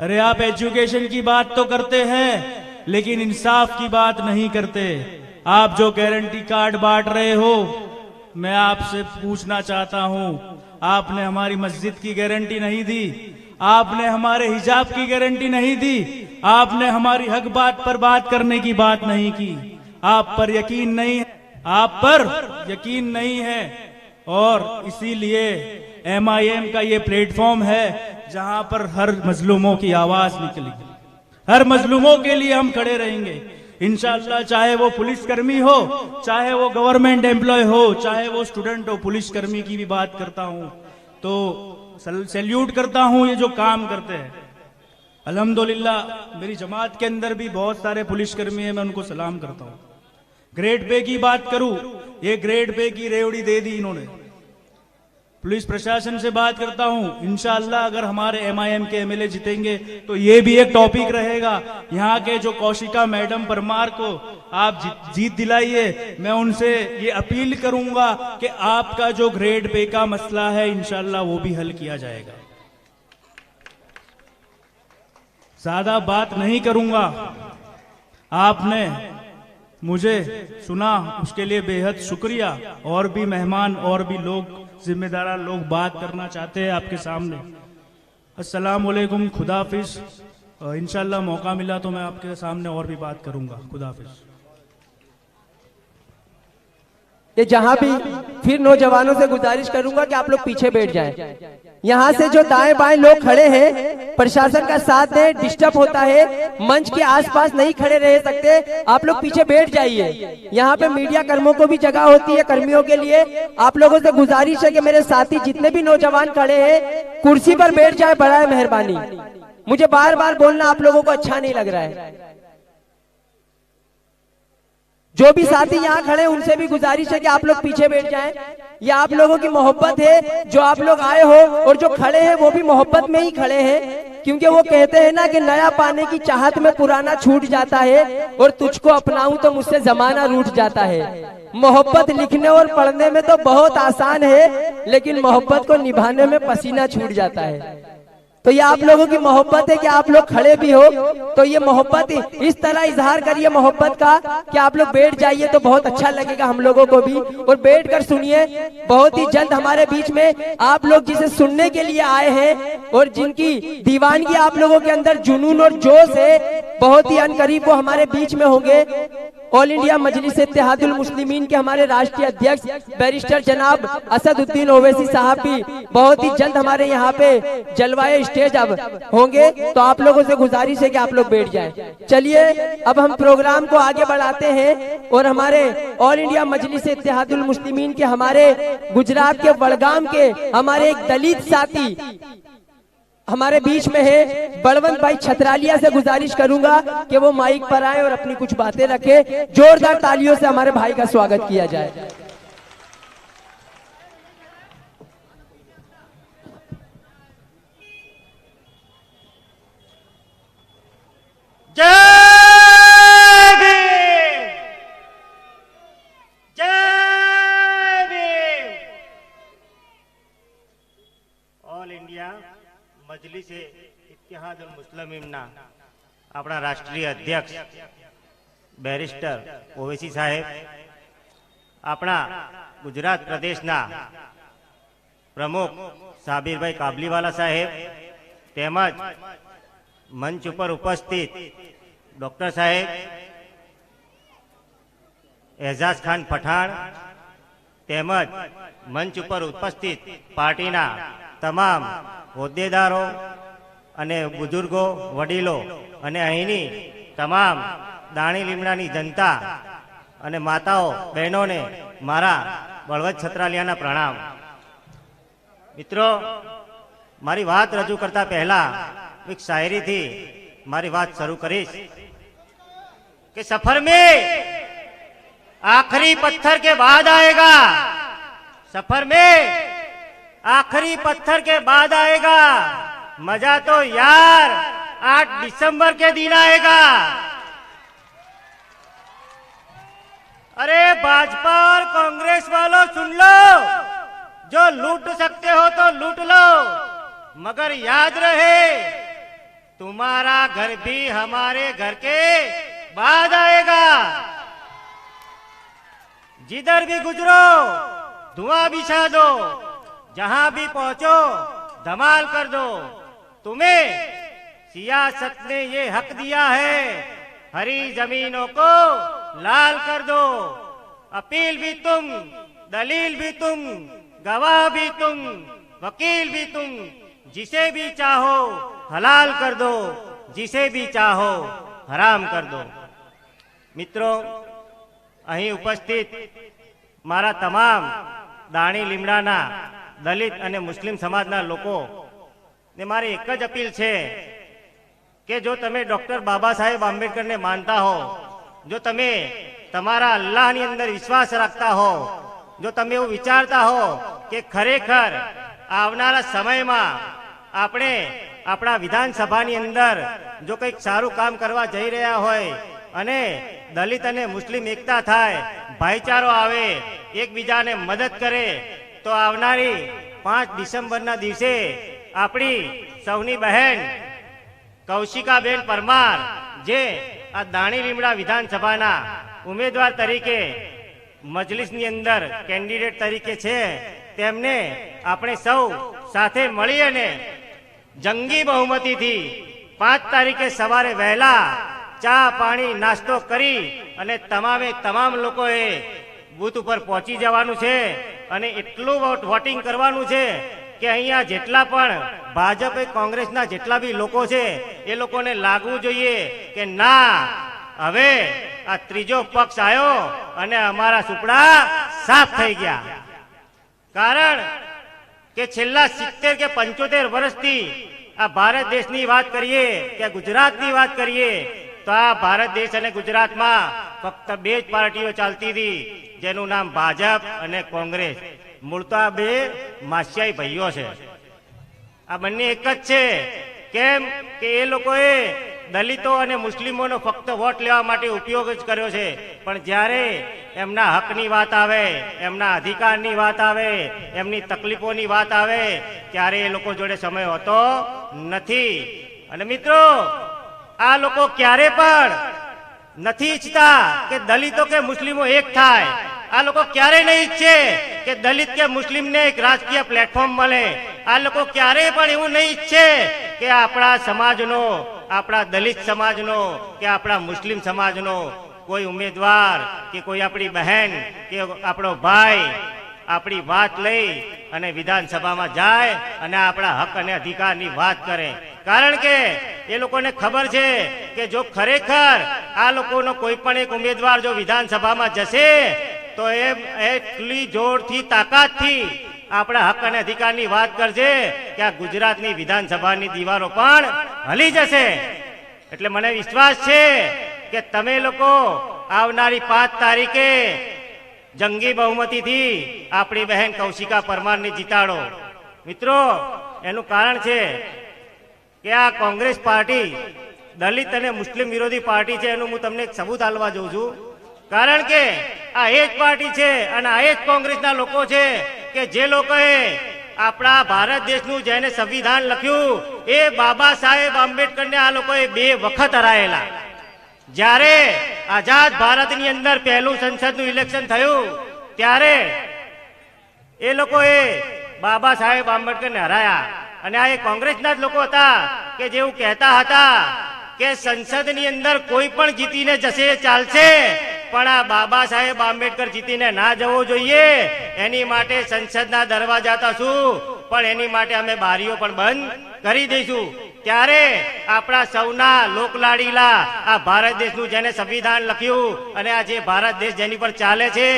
अरे आप एजुकेशन की बात तो करते हैं लेकिन इंसाफ की बात नहीं करते। आप जो गारंटी कार्ड बांट रहे हो, मैं आपसे पूछना चाहता हूं, आपने हमारी मस्जिद की गारंटी नहीं दी, आपने हमारे हिजाब की गारंटी नहीं दी, आपने हमारी हक बात पर बात करने की बात नहीं की। आप पर यकीन नहीं है, आप पर यकीन नहीं है। और इसीलिए MIM का ये प्लेटफॉर्म है जहां पर हर मजलूमों की आवाज निकली, हर मजलूमों के लिए हम खड़े रहेंगे इंशाअल्लाह। चाहे वो पुलिसकर्मी हो, चाहे वो गवर्नमेंट एम्प्लॉय हो, चाहे वो स्टूडेंट हो। पुलिसकर्मी की भी बात करता हूं तो सैल्यूट करता हूं ये जो काम करते हैं। अल्हम्दुलिल्लाह मेरी जमात के अंदर भी बहुत सारे पुलिसकर्मी हैं, मैं उनको सलाम करता हूं। ग्रेड पे की बात करूं, ये ग्रेड पे की रेवड़ी दे दी इन्होंने। पुलिस प्रशासन से बात करता हूं, इंशाअल्लाह अगर हमारे MIM के MLA जीतेंगे तो ये भी एक टॉपिक रहेगा। यहाँ के जो कौशिका मैडम परमार को आप जीत दिलाइए। मैं उनसे ये अपील करूंगा कि आपका जो ग्रेड पे का मसला है इंशाअल्लाह वो भी हल किया जाएगा। ज्यादा बात नहीं करूंगा, आपने मुझे सुना उसके लिए बेहद शुक्रिया। और भी मेहमान और भी लोग जिम्मेदार लोग बात करना चाहते हैं आपके सामने। अस्सलाम वालेकुम, खुदाफिज। इंशाल्लाह मौका मिला तो मैं आपके सामने और भी बात करूंगा। खुदाफिज। ये जहां भी फिर नौजवानों से गुजारिश करूंगा कि आप लोग पीछे बैठ जाएं। यहाँ से जो दाएं बाएं लोग खड़े हैं प्रशासन का साथ दें, डिस्टर्ब होता है, मंच के आसपास नहीं खड़े रह सकते, आप लोग पीछे बैठ जाइए। यहाँ पे मीडिया कर्मियों को भी जगह होती है, कर्मियों के लिए आप लोगों से गुजारिश है कि मेरे साथी जितने भी नौजवान खड़े हैं कुर्सी पर बैठ जाए, बड़ा है मेहरबानी। मुझे बार बार बोलना आप लोगों को अच्छा नहीं लग रहा है। जो भी साथी यहाँ खड़े उनसे भी गुजारिश है कि आप लोग पीछे बैठ जाएं। ये आप लोगों की मोहब्बत है, जो आप लोग आए हो और जो खड़े हैं वो भी मोहब्बत में ही खड़े हैं, क्योंकि वो कहते हैं ना कि नया पाने की चाहत में पुराना छूट जाता है और तुझको अपनाऊं तो मुझसे जमाना रूठ जाता है। मोहब्बत लिखने और पढ़ने में तो बहुत आसान है, लेकिन मोहब्बत को निभाने में पसीना छूट जाता है। तो ये आप लोगों की मोहब्बत है कि आप लोग खड़े भी हो, तो ये मोहब्बत इस तरह इजहार करिए मोहब्बत का कि आप लोग बैठ जाइए तो बहुत अच्छा लगेगा हम लोगों को भी। और बैठकर सुनिए, बहुत ही जल्द हमारे बीच में आप लोग जिसे सुनने के लिए आए हैं और जिनकी दीवानगी आप लोगों के अंदर जुनून और जोश है, बहुत ही अनकरीब वो हमारे बीच में होंगे। ऑल इंडिया मजलिस इत्तेहादुल मुस्लिमीन के हमारे राष्ट्रीय अध्यक्ष बैरिस्टर जनाब असदुद्दीन ओवैसी साहब भी बहुत ही जल्द हमारे यहाँ पे जलवाए स्टेज अब होंगे, तो आप लोगों से गुजारिश है कि आप लोग बैठ जाएं। चलिए अब हम प्रोग्राम को आगे बढ़ाते हैं और हमारे ऑल इंडिया मजलिस इत्तेहादुल मुस्लिमीन के हमारे गुजरात के वडगाम के हमारे एक दलित साथी हमारे बीच में है, बलवंत भाई छतरालिया से गुजारिश करूंगा कि वो माइक पर आए और अपनी कुछ बातें रखे। जोरदार तालियों से हमारे भाई का स्वागत किया जाए। जय भीम, जय भीम। ऑल इंडिया मजलिस इत्तेहादुल मुस्लिमीन अपना राष्ट्रीय अध्यक्ष बैरिस्टर ओवैसी साहेब, अपना गुजरात प्रदेश प्रमुख साबिरभाई काबलीवाला साहेब, तेमज मंच पर उपस्थित डॉक्टर साहेब, एजाज खान पठाण, तेमज मंच पर उपस्थित पार्टीना तमाम होद्देदारो अने बुजुर्गो, वडीलो अने अहीनी तमाम दाणी લીમડાની जनता अने माताओं बहनों ने मारा बलवंत छतरालियाना प्रणाम। मित्रों, मारी बात रजू करता पहला एक शायरी थी मारी बात शुरू करीश कि सफर में आखिरी पत्थर के बाद आएगा, सफर में आखिरी पत्थर के बाद आएगा, मजा तो यार 8 दिसंबर के दिन आएगा। अरे भाजपा और कांग्रेस वालों सुन लो, जो लूट सकते हो तो लूट लो, मगर याद रहे तुम्हारा घर भी हमारे घर के बाद आएगा। जिधर भी गुजरो धुआं बिछा दो, जहां भी पहुंचो धमाल कर दो। तुम्हें सियासत ने ये हक दिया है, हरी जमीनों को लाल कर दो। अपील भी तुम, दलील भी तुम, गवाह भी तुम, वकील भी तुम। जिसे भी चाहो हलाल कर दो, जिसे भी चाहो हराम कर दो। મિત્રો, અહીં ઉપસ્થિત મારા તમામ દાણી લીમડાના દલિત અને મુસ્લિમ સમાજના લોકો ને મારી એક જ અપીલ છે કે જો તમે ડોક્ટર બાબા સાહેબ આંબેડકરને માનતા હો, જો તમે તમારા અલ્લાહની અંદર વિશ્વાસ રાખતા હો, જો તમે એવું વિચારતા હો કે ખરેખર આવનારા સમયમાં આપણે આપણા વિધાનસભાની અંદર જો કંઈક સારું કામ કરવા જઈ રહ્યા હોય અને દલિત અને મુસ્લિમ એકતા થાય, ભાઈચારો આવે, એકબીજાને મદદ કરે, તો આવનારી 5 ડિસેમ્બરના દિવસે આપણી સૌની બહેન કૌશિકાબેન પરમાર જે આ દાણી લીમડા વિધાનસભાના ઉમેદવાર તરીકે મજલિસની અંદર કેન્ડિડેટ તરીકે છે, તેમને આપણે સૌ સાથે મળી અને જંગી બહુમતીથી 5 તારીખે સવારે વહેલા ચા પાણી નાસ્તો કરી અને તમામ લોકોએ બૂથ ઉપર પહોંચી જવાનું છે અને એટલું વોટિંગ કરવાનું છે કે અહીંયા જેટલા પણ ભાજપ કોંગ્રેસના જેટલા બી લોકો છે એ લોકોને લાગવું જોઈએ કે ના, હવે આ ત્રીજો પક્ષ આવ્યો અને અમારા સુપડા સાફ થઈ ગયા। કારણ કે છેલ્લા 70 કે 75 વર્ષથી આ ભારત દેશની વાત કરીએ કે ગુજરાતની વાત કરીએ તો આ ભારત દેશ અને ગુજરાતમાં ફક્ત 2 જ પાર્ટીઓ ચાલતી હતી, જેનું નામ ભાજપ અને કોંગ્રેસ। મૂળ તો આ 2 માસિયાઈ ભાઈઓ છે, આ બંને એક જ છે। કેમ કે એ લોકોએ દલિતો અને મુસ્લિમોનો ફક્ત વોટ લેવા માટે ઉપયોગ જ કર્યો છે, પણ જ્યારે એમના હકની વાત આવે, એમના અધિકારની વાત આવે, એમની તકલીફોની વાત આવે ત્યારે એ લોકો જોડે સમય હોતો નથી। અને મિત્રો, આ લોકો ક્યારે પણ નથી ઈચ્છતા કે દલિતો કે મુસ્લિમો એક થાય। આ લોકો ક્યારે નહીં ઈચ્છે કે દલિત કે મુસ્લિમને એક રાજકીય પ્લેટફોર્મ મળે। આ લોકો ક્યારેય પણ એવું નહીં ઈચ્છે કે આપણા સમાજનો, આપણા દલિત સમાજનો કે આપણા મુસ્લિમ સમાજનો કોઈ ઉમેદવાર કે કોઈ આપણી બહેન કે આપણો ભાઈ આપણી વાત લઈ અને વિધાનસભામાં જાય અને આપણા હક અને અધિકારની વાત કરે। કારણ કે એ લોકોને ખબર છે કે જો ખરેખર આ લોકોનો કોઈ પણ એક ઉમેદવાર જો વિધાનસભામાં જશે તો એ એટલી જોરથી તાકાતથી આપણા હક અને અધિકારની વાત કરશે કે આ ગુજરાતની વિધાનસભાની દીવારો પણ હલી જશે। એટલે મને વિશ્વાસ છે કે તમે લોકો આવનારી 5 તારીખે જંગી બહુમતીથી આપણી બહેન કૌશિકા પરમારને જીતાડો। મિત્રો, એનું કારણ છે કે આ કોંગ્રેસ પાર્ટી દલિત અને મુસ્લિમ વિરોધી પાર્ટી છે, એનું હું તમને એક સબૂત આપવા જઉં છું। કારણ કે આ એ જ પાર્ટી છે અને આ એ જ કોંગ્રેસના લોકો છે કે જે લોકોએ આપણા ભારત દેશનું જેને સંવિધાન લખ્યું એ બાબા સાહેબ આંબેડકરને આ લોકોએ 2 વખત હરાયેલા। જ્યારે આઝાદ ભારતની અંદર પહેલું સંસદનું ઇલેક્શન થયું ત્યારે એ લોકોએ બાબા સાહેબ આંબેડકરને હરાયા। અને આ એ કોંગ્રેસના જ લોકો હતા કે જેવું કહેતા હતા કે સંસદની અંદર કોઈ પણ જીતીને જશે ચાલશે, પણ આ બાબા સાહેબ આંબેડકર જીતીને ના જવો જોઈએ, એની માટે સંસદના દરવાજા તો શું પણ એની માટે અમે બારીઓ પણ બંધ કરી દઈશું। ત્યારે આપણા સૌના લોકલાડીલા આ ભારત દેશનું જેને સંવિધાન લખ્યું અને આ જે ભારત દેશ જેની પર ચાલે છે,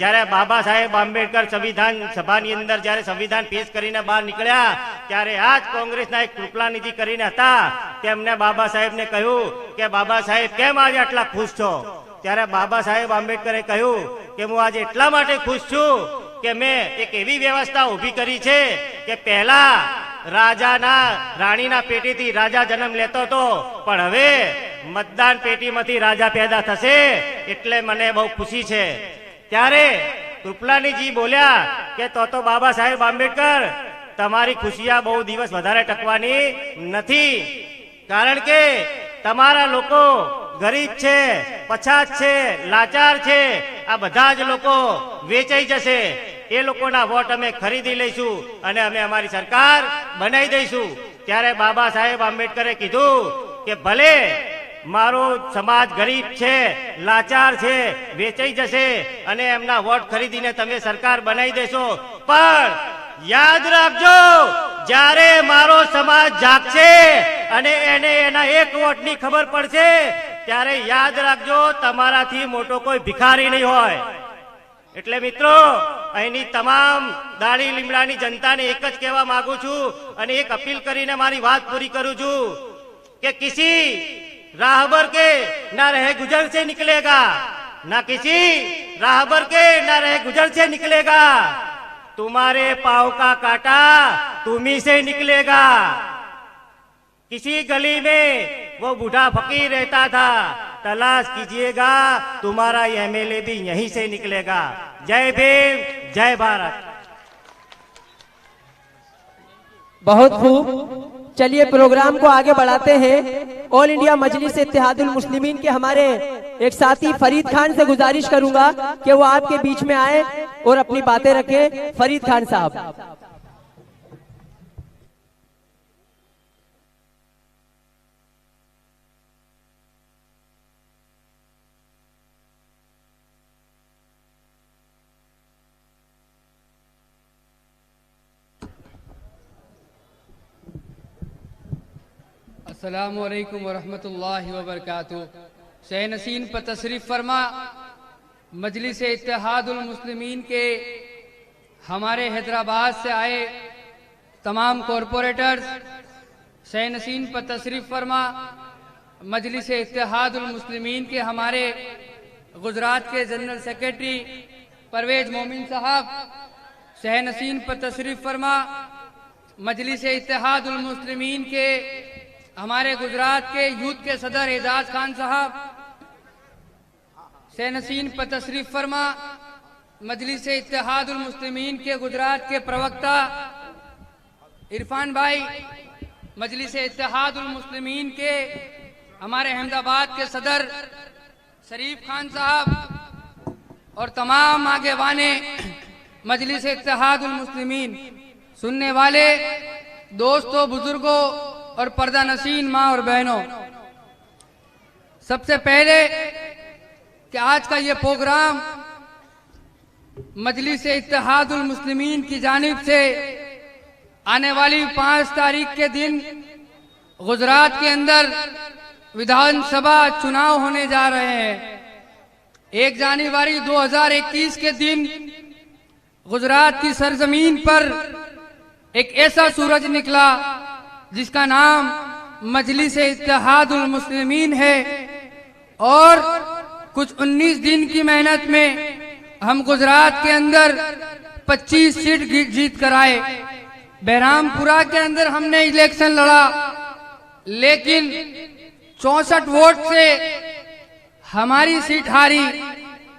જ્યારે બાબા સાહેબ આંબેડકર સંવિધાન સભાની અંદર જ્યારે સંવિધાન પેશ કરીને બહાર નીકળ્યા ત્યારે આ જ કોંગ્રેસના એક કૃપલાનિધિ કરીને હતા, તેમને બાબા સાહેબને કહ્યું કે બાબા સાહેબ કેમ આજે આટલા ખુશ છો? ત્યારે બાબા સાહેબ આંબેડકરે કહ્યું કે હું આજે એટલા માટે ખુશ છું કે મેં એક એવી વ્યવસ્થા ઊભી કરી છે કે પહેલા રાણીના પેટીથી રાજા જન્મ લેતો હતો, પણ હવે મતદાન પેટીમાંથી રાજા પેદા થશે, એટલે મને બહુ ખુશી છે। ત્યારે કૃપલાનીજી બોલ્યા કે તો બાબા સાહેબ આંબેડકર તમારી ખુશિયા બહુ દિવસ વધારે ટકવાની નથી। કારણ કે તમારા લોકો ગરીબ છે, પછાત છે, લાચાર છે, આ બધા જ લોકો વેચાઈ જશે. એ લોકોના વોટ અમે ખરીદી લઈશું અને અમે અમારી સરકાર બનાવી દઈશું. ત્યારે બાબા સાહેબ આંબેડકરે કીધું કે ભલે મારો સમાજ ગરીબ છે, લાચાર છે, વેચાઈ જશે અને એમના વોટ ખરીદીને તમે સરકાર બનાવી દેશો, પણ યાદ રાખજો જ્યારે મારો સમાજ જાગશે અને એને એના એક વોટની ખબર પડશે ત્યારે યાદ રાખજો તમારાથી મોટો કોઈ ભિખારી નહીં હોય. એટલે મિત્રો અહીંની તમામ દાળી લીમડાની જનતાને એક જ કહેવા માંગુ છું અને એક અપીલ કરીને મારી વાત પૂરી કરું છું કે કિસી राहबर के ना रहे गुजर से निकलेगा, ना किसी राहबर के ना रहे गुजर से निकलेगा, तुम्हारे पाँव का कांटा तुम्ही से निकलेगा. किसी गली में वो बूढ़ा फकीर रहता था, तलाश कीजिएगा तुम्हारा एमएलए भी यहीं से निकलेगा. जय भीम, जय भारत. बहुत खूब. चलिए प्रोग्राम को आगे बढ़ाते हैं. ऑल इंडिया मजलिस इत्तेहादुल मुस्लिमीन के हमारे एक साथी फरीद खान से गुजारिश करूंगा कि वो आपके बीच में आए और अपनी बातें रखें. फरीद खान साहब. अस्सलामुअलैकुम वरहमतुल्लाहि वबरकातुहू. शह नसीन पर तशरीफ फरमा मजलिस इत्तेहादुल मुस्लिमीन के हमारे हैदराबाद से आए तमाम कॉरपोरेटर्स, शह नसीन पर तशरीफ फरमा मजलिस इत्तेहादुल मुस्लिमीन के हमारे गुजरात के जनरल सेक्रेटरी परवेज मोमिन साहब, शह नसीन पर तशरीफ फरमा मजलिस इत्तेहादुल मुस्लिमीन के हमारे गुजरात के यूथ के सदर एजाज खान साहब, शहनसीन पर तशरीफ फरमा मजलिस इत्तेहादुल मुस्लिमीन के गुजरात के प्रवक्ता इरफान भाई, मजलिस इत्तेहादुल मुस्लिमीन के हमारे अहमदाबाद के सदर शरीफ खान साहब और तमाम आगे वाने मजलिस इत्तेहादुल मुस्लिमीन, सुनने वाले दोस्तों, बुजुर्गों और पर्दा नशीन माँ और बहनों, सबसे पहले कि आज का ये प्रोग्राम मजलिस इत्तेहादुल मुस्लिमीन की जानिब से आने वाली 5 तारीख के दिन गुजरात के अंदर विधानसभा चुनाव होने जा रहे हैं. 1 जनवरी 2021 के दिन गुजरात की सरजमीन पर एक ऐसा सूरज निकला जिसका नाम मजलिस इत्तेहादुल मुस्लिमीन है और कुछ 19 दिन की मेहनत में हम गुजरात के अंदर 25 सीट जीत कर आए. बहरामपुरा के अंदर हमने इलेक्शन लड़ा लेकिन 64 वोट से हमारी सीट हारी.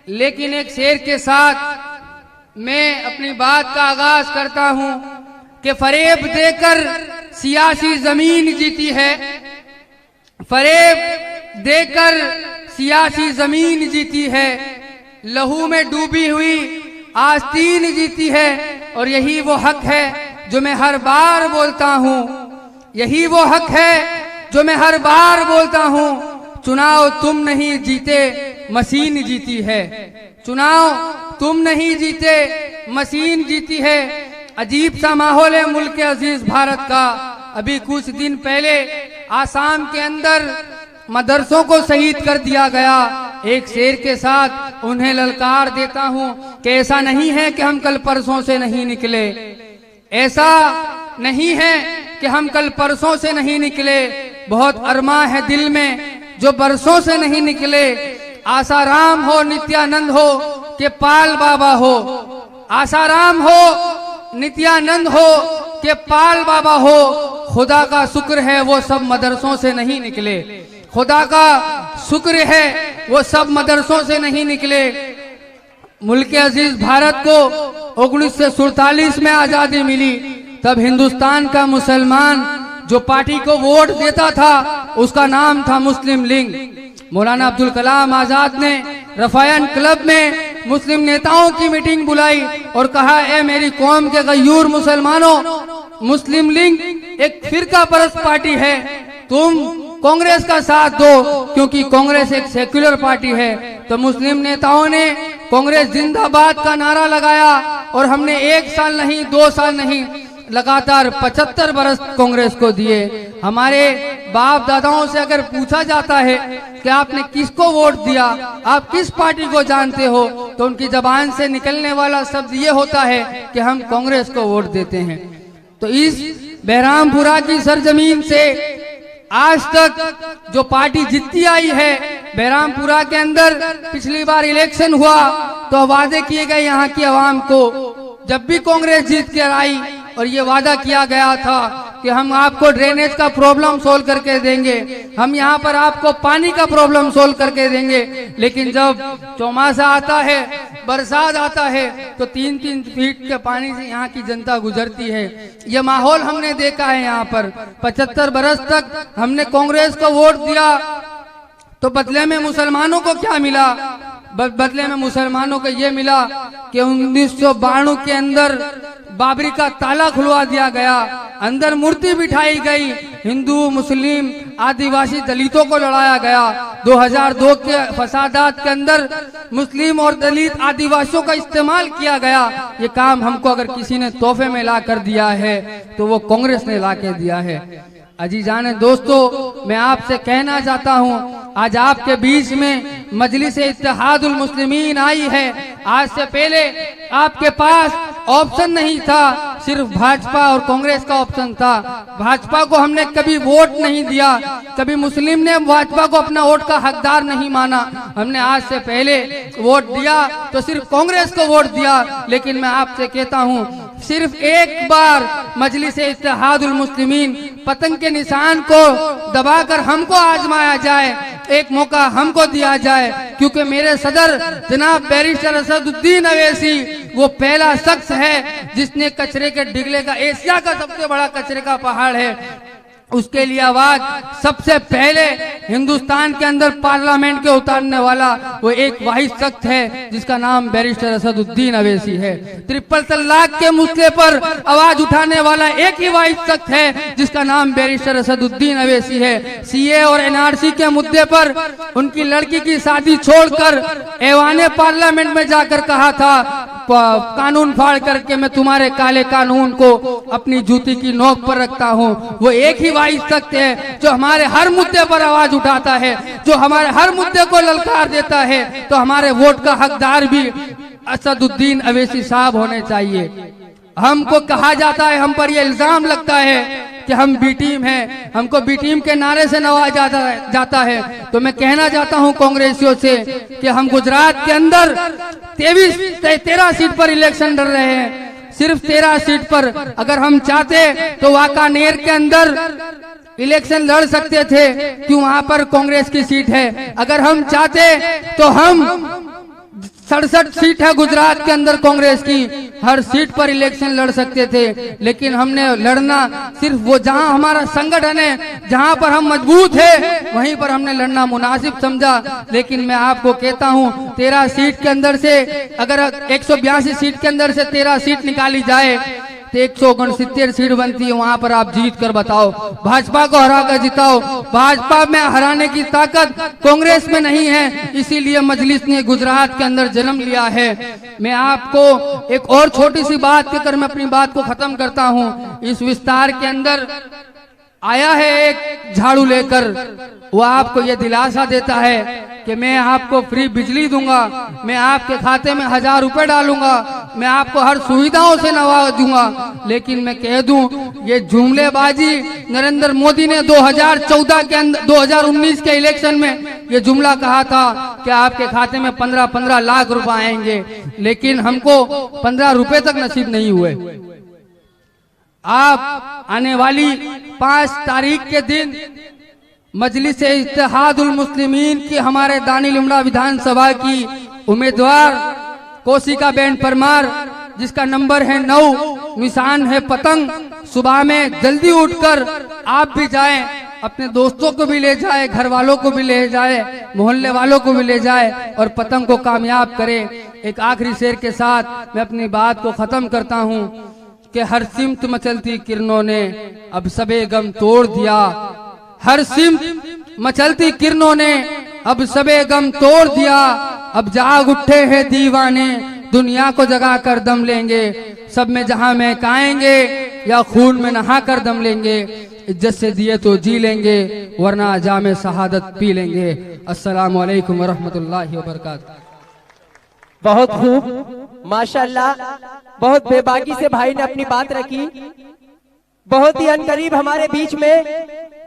लेकिन एक शेर के साथ मैं अपनी बात का आगाज करता हूं कि फरेब देकर सियासी जमीन जीती है, फरेब देकर सियासी जमीन जीती है, लहू में डूबी हुई आस्तीन जीती है. और यही वो हक है जो मैं हर बार बोलता हूँ, यही वो हक है जो मैं हर बार बोलता हूँ. चुनाव तुम नहीं जीते मशीन जीती है, चुनाव तुम नहीं जीते मशीन जीती है. अजीब सा माहौल है मुल्क अजीज भारत का. अभी कुछ दिन पहले आसाम के अंदर मदरसों को शहीद कर दिया गया. एक शेर के साथ उन्हें ललकार देता हूं कि ऐसा नहीं है कि हम कल परसों से नहीं निकले, ऐसा नहीं है कि हम कल परसों से नहीं निकले. बहुत अरमा है दिल में जो बरसों से नहीं निकले. आसाराम हो नित्यानंद हो कि पाल बाबा हो, आसाराम हो नित्यानंद हो कि पाल बाबा हो. खुदा का शुक्र है वो सब मदरसों से नहीं निकले, खुदा का शुक्र है वो सब मदरसों से नहीं निकले. मुल्क अजीज भारत को 1947 में आजादी मिली, तब हिंदुस्तान का मुसलमान जो पार्टी को वोट देता था उसका नाम था मुस्लिम लीग। मौलाना अब्दुल कलाम आजाद ने रफायन क्लब में मुस्लिम नेताओं की मीटिंग बुलाई और कहा, ए मेरी कौम के गयूर मुसलमानों, मुस्लिम लीग एक फिरका परस्त पार्टी है, तुम कांग्रेस का साथ दो क्योंकि कांग्रेस एक सेक्युलर पार्टी है। तो मुस्लिम नेताओं ने कांग्रेस जिंदाबाद का नारा लगाया और हमने 1 साल नहीं 2 साल नहीं लगातार 75 बरस कांग्रेस को दिए। हमारे बाप दादाओं से अगर पूछा जाता है कि आपने किसको वोट दिया, आप किस पार्टी को जानते हो, तो उनकी जबान से निकलने वाला शब्द ये होता है कि हम कांग्रेस को वोट देते हैं। तो इस बहरामपुरा की सरजमीन से आज तक जो पार्टी जीतती आई है, बहरामपुरा के अंदर पिछली बार इलेक्शन हुआ तो वादे किए गए यहाँ की आवाम को, जब भी कांग्रेस जीत कर आई और ये वादा किया गया था कि हम आपको ड्रेनेज का प्रॉब्लम सोल्व करके देंगे, हम यहाँ पर आपको पानी का प्रॉब्लम सोल्व करके देंगे। लेकिन जब चौमासा आता है, बरसात आता है, तो 3-3 फीट के पानी से यहाँ की जनता गुजरती है। ये माहौल हमने देखा है यहाँ पर। 75 बरस तक हमने कांग्रेस को वोट दिया तो बदले में मुसलमानों को क्या मिला? बदले में मुसलमानों को ये मिला कि 1992 के अंदर बाबरी का ताला खुलवा दिया गया, अंदर मूर्ति बिठाई गई, हिंदू मुस्लिम आदिवासी दलितों को लड़ाया गया। 2002 के फसादात के अंदर मुस्लिम और दलित आदिवासियों का इस्तेमाल किया गया। ये काम हमको अगर किसी ने तोहफे में ला कर दिया है तो वो कांग्रेस ने ला के दिया है। अजीजान दोस्तों, मैं आपसे कहना चाहता हूँ, आज आपके बीच में मजलिस इत्तेहादुल मुस्लिमीन आई है। आज से पहले आपके पास ऑप्शन नहीं था, सिर्फ भाजपा और कांग्रेस का ऑप्शन था। भाजपा को हमने कभी वोट नहीं दिया, कभी मुस्लिम ने भाजपा को अपना वोट का हकदार नहीं माना। हमने आज से पहले वोट दिया तो सिर्फ कांग्रेस को वोट दिया। लेकिन मैं आपसे कहता हूँ, सिर्फ एक बार मजलिस इत्तेहादुल मुस्लिमीन पतंग के निशान को दबाकर हमको आजमाया जाए, एक मौका हमको दिया जाए, क्योंकि मेरे सदर जनाब बैरिस्टर असदुद्दीन अवैसी वो पहला शख्स है जिसने कचरे के डिगले का, एशिया का सबसे बड़ा कचरे का पहाड़ है, उसके लिए आवाज सबसे पहले हिंदुस्तान के अंदर पार्लियामेंट के उतारने वाला वो एक वाहिद शख्स है जिसका नाम बैरिस्टर असदुद्दीन अवैसी है। ट्रिपल तलाक के मुद्दे पर आवाज उठाने वाला एक ही वाहिद शख्स है जिसका नाम बैरिस्टर असदुद्दीन अवैसी है। सीए और एनआरसी के मुद्दे पर उनकी लड़की की शादी छोड़कर ऐवाने पार्लियामेंट में जाकर कहा था, कानून फाड़ करके मैं तुम्हारे काले कानून को अपनी जूती की नोक पर रखता हूँ। वो एक ही वाहिद शख्स है जो हमारे हर मुद्दे पर आवाज उठाता है, जो हमारे हर मुद्दे को ललकार देता है। तो हमारे वोट का हकदार भी असदुद्दीन अवैसी साहब होने चाहिए। हमको कहा जाता है, हम पर यह इल्जाम लगता है कि हम बी टीम हैं, हमको बी टीम के नारे से नवाजा जाता है। तो मैं कहना चाहता हूं कांग्रेसियों से कि हम गुजरात के अंदर 13 सीट पर इलेक्शन लड़ रहे हैं, सिर्फ 13 सीट पर। अगर हम चाहते तो वाकानेर के अंदर इलेक्शन लड़ सकते थे, क्यों वहां पर कांग्रेस की सीट है। अगर हम चाहते तो हम 67 सीट है गुजरात के अंदर कांग्रेस की, हर सीट पर इलेक्शन लड़ सकते थे। लेकिन हमने लड़ना सिर्फ वो जहां हमारा संगठन है, जहां पर हम मजबूत है, वहीं पर हमने लड़ना मुनासिब समझा। लेकिन मैं आपको कहता हूं, 13 सीट के अंदर से अगर 182 सीट के अंदर से 13 सीट निकाली जाए तो 169 सीट बनती है। वहां पर आप जीत कर बताओ, भाजपा को हरा कर जिताओ। भाजपा में हराने की ताकत कांग्रेस में नहीं है, इसीलिए मजलिस ने गुजरात के अंदर जन्म लिया है। मैं आपको एक और छोटी सी बात कहकर मैं अपनी बात को खत्म करता हूं। इस विस्तार के अंदर आया है एक झाड़ू लेकर, वो आपको ये दिलासा देता है कि मैं आपको फ्री बिजली दूंगा, मैं आपके खाते में 1000 रुपए डालूंगा, मैं आपको हर सुविधाओं से नवाज दूंगा। लेकिन मैं कह दूं, ये जुमलेबाजी नरेंद्र मोदी ने 2014 के अंदर 2019 के इलेक्शन में ये जुमला कहा था कि आपके खाते में 15-15 लाख रुपए आएंगे, लेकिन हमको 15 रुपए तक नसीब नहीं हुए। आप आने वाली 5 तारीख के दिन मजलिस इत्तेहादुल मुस्लिमीन की हमारे दानी लिमड़ा विधानसभा की उम्मीदवार कोशिका बेन परमार, जिसका नंबर है 9, निशान है पतंग, सुबह में जल्दी उठकर आप भी जाएं, अपने दोस्तों को भी ले जाए, घर वालों को भी ले जाए, मोहल्ले वालों को भी ले जाए और पतंग को कामयाब करें। एक आखिरी शेर के साथ मैं अपनी बात को खत्म करता हूं कि हर सिमत मचलती किरणों ने अब सबे गम तोड़ दिया, हर सिमत मचलती किरणों ने अब सबे गम तोड़ दिया, अब जाग उठे हैं दीवाने दुनिया को जगा कर दम लेंगे, सब में जहां महकाएंगे या खून में नहा कर दम लेंगे, इज्जत से दिए तो जी लेंगे वरना जामे शहादत पी लेंगे। अस्सलाम वालेकुम वरहमतुल्लाहि वबरकातुहू। बहुत खूब, माशाल्लाह, बहुत बेबाकी से भाई ने अपनी बात रखी। बहुत ही अनकरीब हमारे बीच में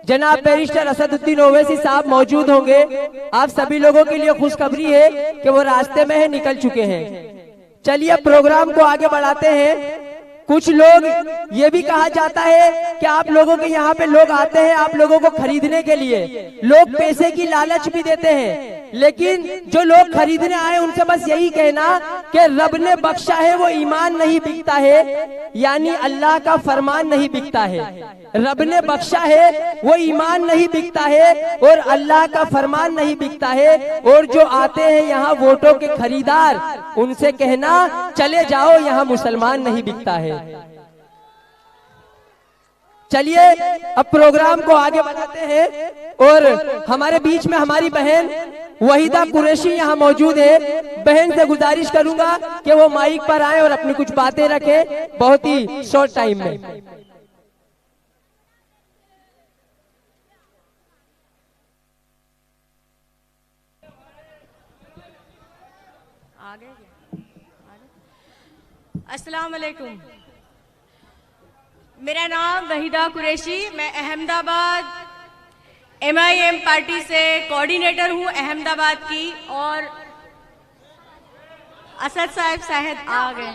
जनाब बैरिस्टर असदुद्दीन ओवैसी साहब मौजूद होंगे। आप सभी लोगों के लिए खुशखबरी है कि वो रास्ते में है, निकल चुके हैं। चलिए अब प्रोग्राम को आगे बढ़ाते हैं। कुछ लोग ये भी कहा जाता है कि आप लोगों के यहाँ पे लोग आते हैं आप लोगों को खरीदने के लिए, लोग पैसे की लालच भी देते हैं, लेकिन जो लोग खरीदने आए उनसे बस यही कहना कि रब ने बख्शा है वो ईमान नहीं बिकता है, यानी अल्लाह का फरमान नहीं बिकता है। रब ने बख्शा है वो ईमान नहीं बिकता है और अल्लाह का फरमान नहीं बिकता है। और जो आते हैं यहाँ वोटों के खरीदार, उनसे कहना चले जाओ, यहाँ मुसलमान नहीं बिकता है। चलिए अब प्रोग्राम को आगे बढ़ाते हैं और हमारे बीच में हमारी बहन वहीदा कुरैशी यहाँ मौजूद है। बहन से गुजारिश करूंगा कि वो माइक पर आए और अपनी कुछ बातें रखें बहुत ही शॉर्ट टाइम में। अस्सलाम वालेकुम, मेरा नाम वहीदा कुरैशी, मैं अहमदाबाद MIM पार्टी से कोऑर्डिनेटर हूँ अहमदाबाद की। और असद साहब शायद आ गए।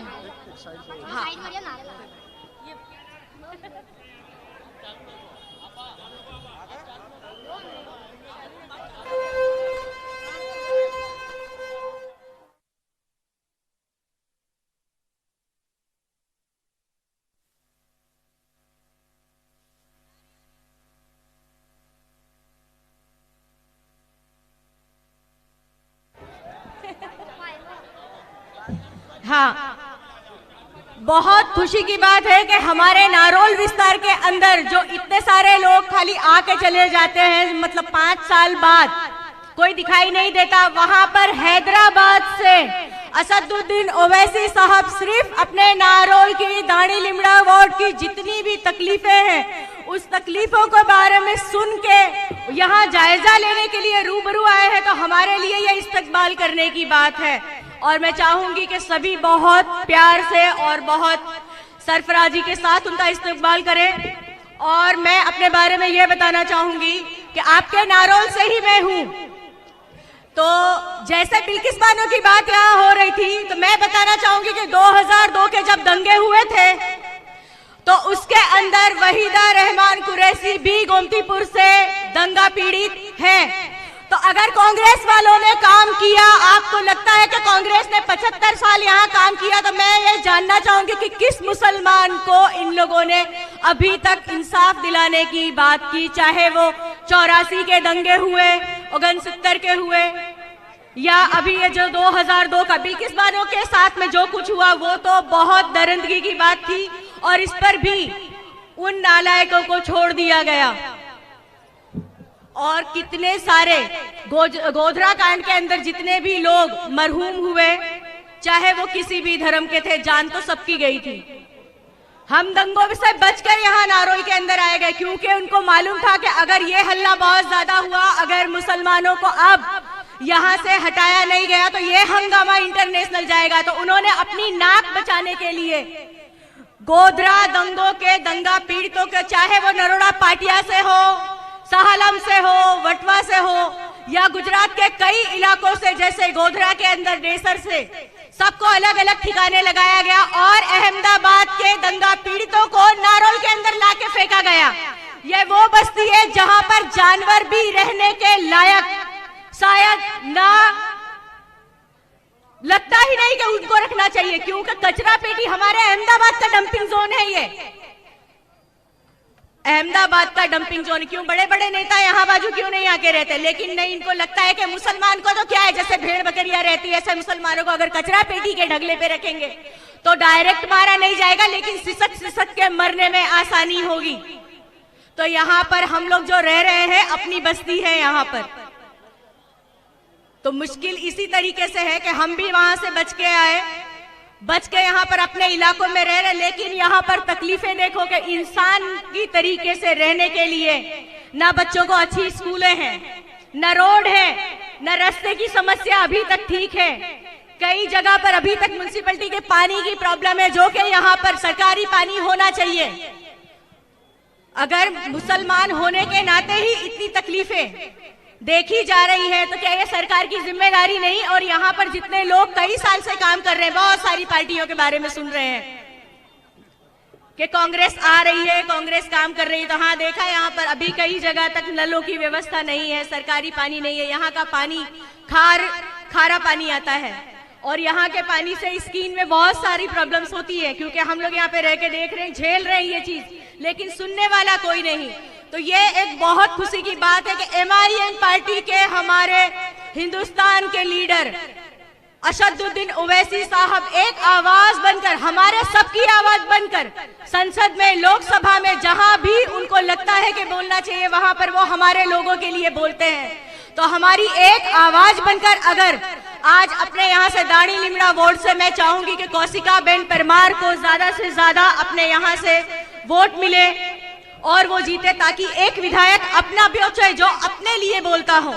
हाँ, हाँ, बहुत खुशी की बात है कि हमारे नारोल विस्तार के अंदर जो इतने सारे लोग खाली आके चले जाते हैं, मतलब 5 साल बाद कोई दिखाई नहीं देता, वहां पर हैदराबाद से असदुद्दीन ओवैसी साहब सिर्फ अपने नारोल की दाढ़ी लिमड़ा वार्ड की जितनी भी तकलीफें हैं उस तकलीफों के बारे में सुन के यहाँ जायजा लेने के लिए रूबरू आए हैं, तो हमारे लिए ये इस्तकबाल करने की बात है। और मैं चाहूंगी कि सभी बहुत प्यार से और बहुत सरफराजी के साथ उनका इस्तकबाल करें। और मैं अपने बारे में ये बताना चाहूंगी कि आपके नारोल से ही मैं हूँ। तो जैसे बिल्किस बानो की बात यहाँ हो रही थी, तो मैं बताना चाहूंगी कि 2002 के जब दंगे हुए थे तो उसके अंदर वहीदा रहमान कुरैशी भी गोमतीपुर से दंगा पीड़ित है। तो अगर कांग्रेस वालों ने काम किया, आपको लगता है कि कांग्रेस ने 75 साल यहाँ काम किया, तो मैं ये जानना चाहूंगी कि किस मुसलमान को इन लोगों ने अभी तक इंसाफ दिलाने की बात की, चाहे वो 84 के दंगे हुए, 69 के हुए, या अभी ये जो 2002 का बिल्किस बानो के साथ में जो कुछ हुआ, वो तो बहुत दरिंदगी की बात थी और इस पर भी उन नालायकों को छोड़ दिया गया। और कितने सारे गोधरा कांड के अंदर जितने भी लोग मरहूम हुए, चाहे वो किसी भी धर्म के थे, जान तो सबकी गई थी। हम दंगों से बचकर यहाँ नारोल के अंदर आए गए क्योंकि उनको मालूम था कि अगर ये हल्ला बहुत ज्यादा हुआ, अगर मुसलमानों को अब यहाँ से हटाया नहीं गया तो ये हंगामा इंटरनेशनल जाएगा। तो उन्होंने अपनी नाक बचाने के लिए गोधरा दंगों के दंगा पीड़ितों के, चाहे वो नरोड़ा पाटिया से हो, साहलम से हो, वटवा से हो, या गुजरात के कई इलाकों से, जैसे गोधरा के अंदर डेसर से, सबको अलग अलग ठिकाने लगाया गया और अहमदाबाद के दंगा पीड़ितों को नारोल के अंदर लाके फेंका गया। ये वो बस्ती है जहां पर जानवर भी रहने के लायक शायद ना, लगता ही नहीं कि उनको रखना चाहिए, क्योंकि कचरा पेटी हमारे अहमदाबाद का डंपिंग जोन है ये। अहमदाबाद का डंपिंग जोन, क्यों बड़े बड़े नेता यहाँ बाजू क्यों नहीं आके रहते? लेकिन नहीं, इनको लगता है कि मुसलमान को तो क्या है, जैसे भेड़ बकरियां रहती है ऐसे मुसलमानों को अगर कचरा पेटी के ढगले पे रखेंगे तो डायरेक्ट मारा नहीं जाएगा, लेकिन सिसक सिसक के मरने में आसानी होगी। तो यहाँ पर हम लोग जो रह रहे हैं, अपनी बस्ती है यहाँ पर, तो मुश्किल इसी तरीके से है कि हम भी वहां से बच के आए, बच के यहाँ पर अपने इलाकों में रह रहे, लेकिन यहाँ पर तकलीफें देखो कि इंसान की तरीके से रहने के लिए ना बच्चों को अच्छी स्कूलें हैं, न रोड है, न रास्ते की समस्या अभी तक ठीक है। कई जगह पर अभी तक म्युनिसिपैलिटी के पानी की प्रॉब्लम है, जो कि यहाँ पर सरकारी पानी होना चाहिए। अगर मुसलमान होने के नाते ही इतनी तकलीफें देखी जा रही है तो क्या ये सरकार की जिम्मेदारी नहीं? और यहाँ पर जितने लोग कई साल से काम कर रहे हैं, बहुत सारी पार्टियों के बारे में सुन रहे हैं कि कांग्रेस आ रही है, कांग्रेस काम कर रही है, तो हाँ देखा यहाँ पर अभी कई जगह तक नलों की व्यवस्था नहीं है, सरकारी पानी नहीं है, यहाँ का पानी खारा पानी आता है और यहाँ के पानी से स्किन में बहुत सारी प्रॉब्लम्स होती है, क्योंकि हम लोग यहाँ पे रह के देख रहे हैं, झेल रहे हैं ये चीज, लेकिन सुनने वाला कोई नहीं। तो ये एक बहुत खुशी की बात है कि MIM पार्टी के हमारे हिंदुस्तान के लीडर असदुद्दीन ओवैसी साहब एक आवाज बनकर, हमारे सबकी आवाज बनकर संसद में, लोकसभा में, जहां भी उनको लगता है कि बोलना चाहिए वहां पर वो हमारे लोगों के लिए बोलते हैं। तो हमारी एक आवाज बनकर अगर आज अपने यहाँ से दाढ़ी लिमड़ा वोट से मैं चाहूंगी कि कौशिका बेन परमार को ज्यादा से ज्यादा अपने यहाँ से वोट मिले और वो जीते, ताकि एक विधायक अपना भी जो अपने लिए बोलता हो।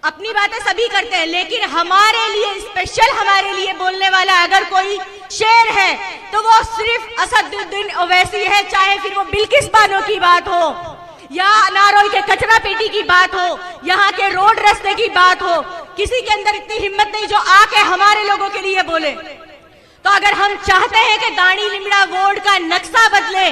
अपनी बातें सभी करते हैं, लेकिन हमारे लिए स्पेशल, हमारे लिए बोलने वाला अगर कोई शेर है तो वो सिर्फ असदुद्दीन ओवैसी है। चाहे फिर वो बिल्किस बानो की बात हो या नारोल के कचरा पेटी की बात हो, यहाँ के रोड रास्ते की बात हो, किसी के अंदर इतनी हिम्मत नहीं जो आके हमारे लोगों के लिए बोले। तो अगर हम चाहते हैं कि दाढ़ी लिमड़ा वोट का नक्शा बदले,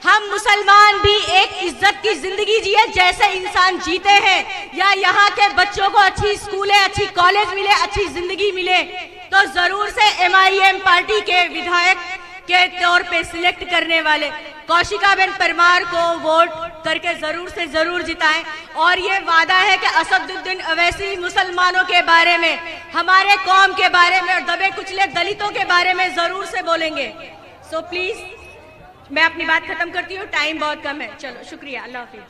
हम मुसलमान भी एक इज्जत की जिंदगी जिए जैसे इंसान जीते हैं, या यहाँ के बच्चों को अच्छी स्कूलें, अच्छी कॉलेज मिले, अच्छी जिंदगी मिले, तो जरूर से MIM पार्टी के विधायक के तौर पे सिलेक्ट करने वाले कौशिका बेन परमार को वोट करके जरूर से जरूर जिताएं। और ये वादा है कि असदुद्दीन ओवैसी मुसलमानों के बारे में, हमारे कौम के बारे में और दबे कुचले दलितों के बारे में जरूर से बोलेंगे। सो प्लीज मैं अपनी बात खत्म करती हूँ, टाइम बहुत कम है। चलो शुक्रिया, अल्लाह हाफिज।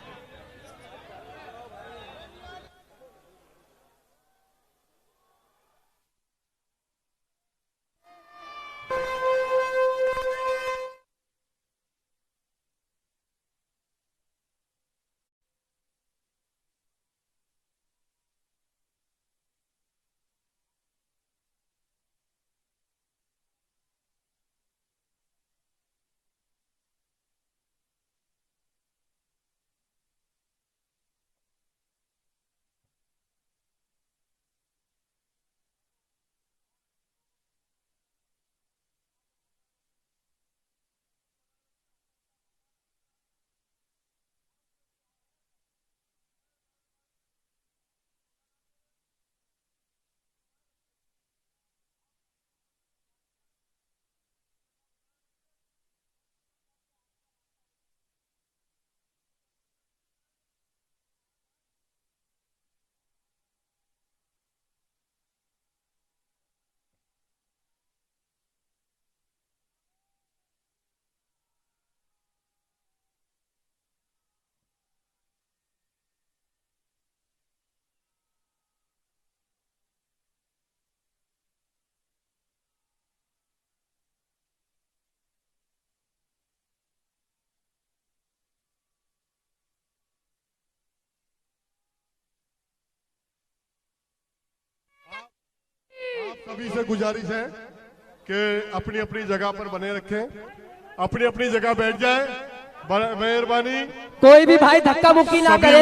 सभी से गुजारिश है कि अपनी अपनी जगह पर बने रखें, अपनी अपनी जगह बैठ जाए, मेहरबानी। कोई भी भाई धक्का मुक्की ना करे,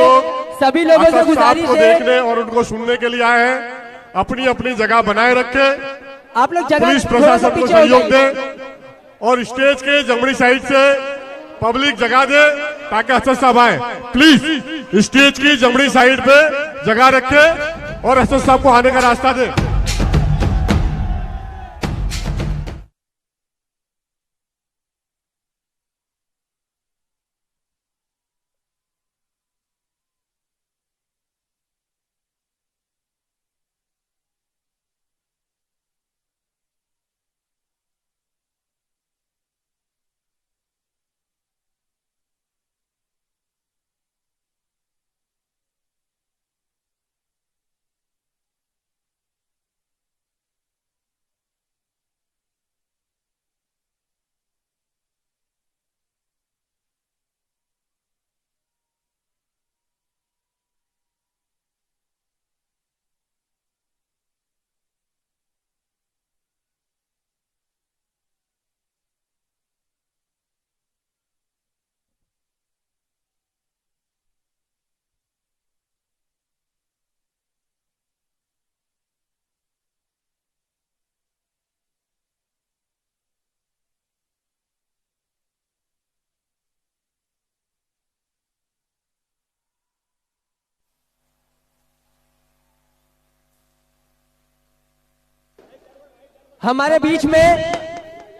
सभी लोगों से गुजारिश है। देखने और उनको सुनने के लिए आए हैं, अपनी अपनी जगह बनाए रखे। आप लोग जगह, पुलिस प्रशासन को सहयोग दें और स्टेज के जमनी साइड से पब्लिक जगह दे ताकि असद साहब आए। प्लीज स्टेज की जमनी साइड पे जगह रखे और असद साहब को आने का रास्ता दे। हमारे बीच में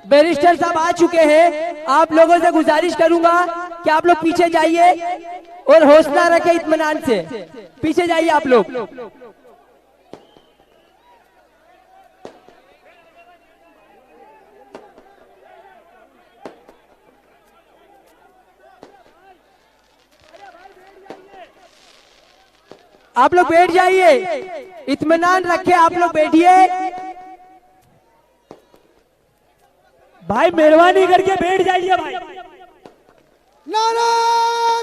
बैरिस्टर साहब आ चुके हैं। आप लोगों से गुजारिश करूंगा कि आप लोग पीछे जाइए और हौसला रखें, इत्मीनान से पीछे जाइए आप लोग। आप लोग बैठ जाइए, इत्मीनान रखे, आप लोग बैठिए। भाई मेहरबानी करके बैठ जाइए भाई। नारा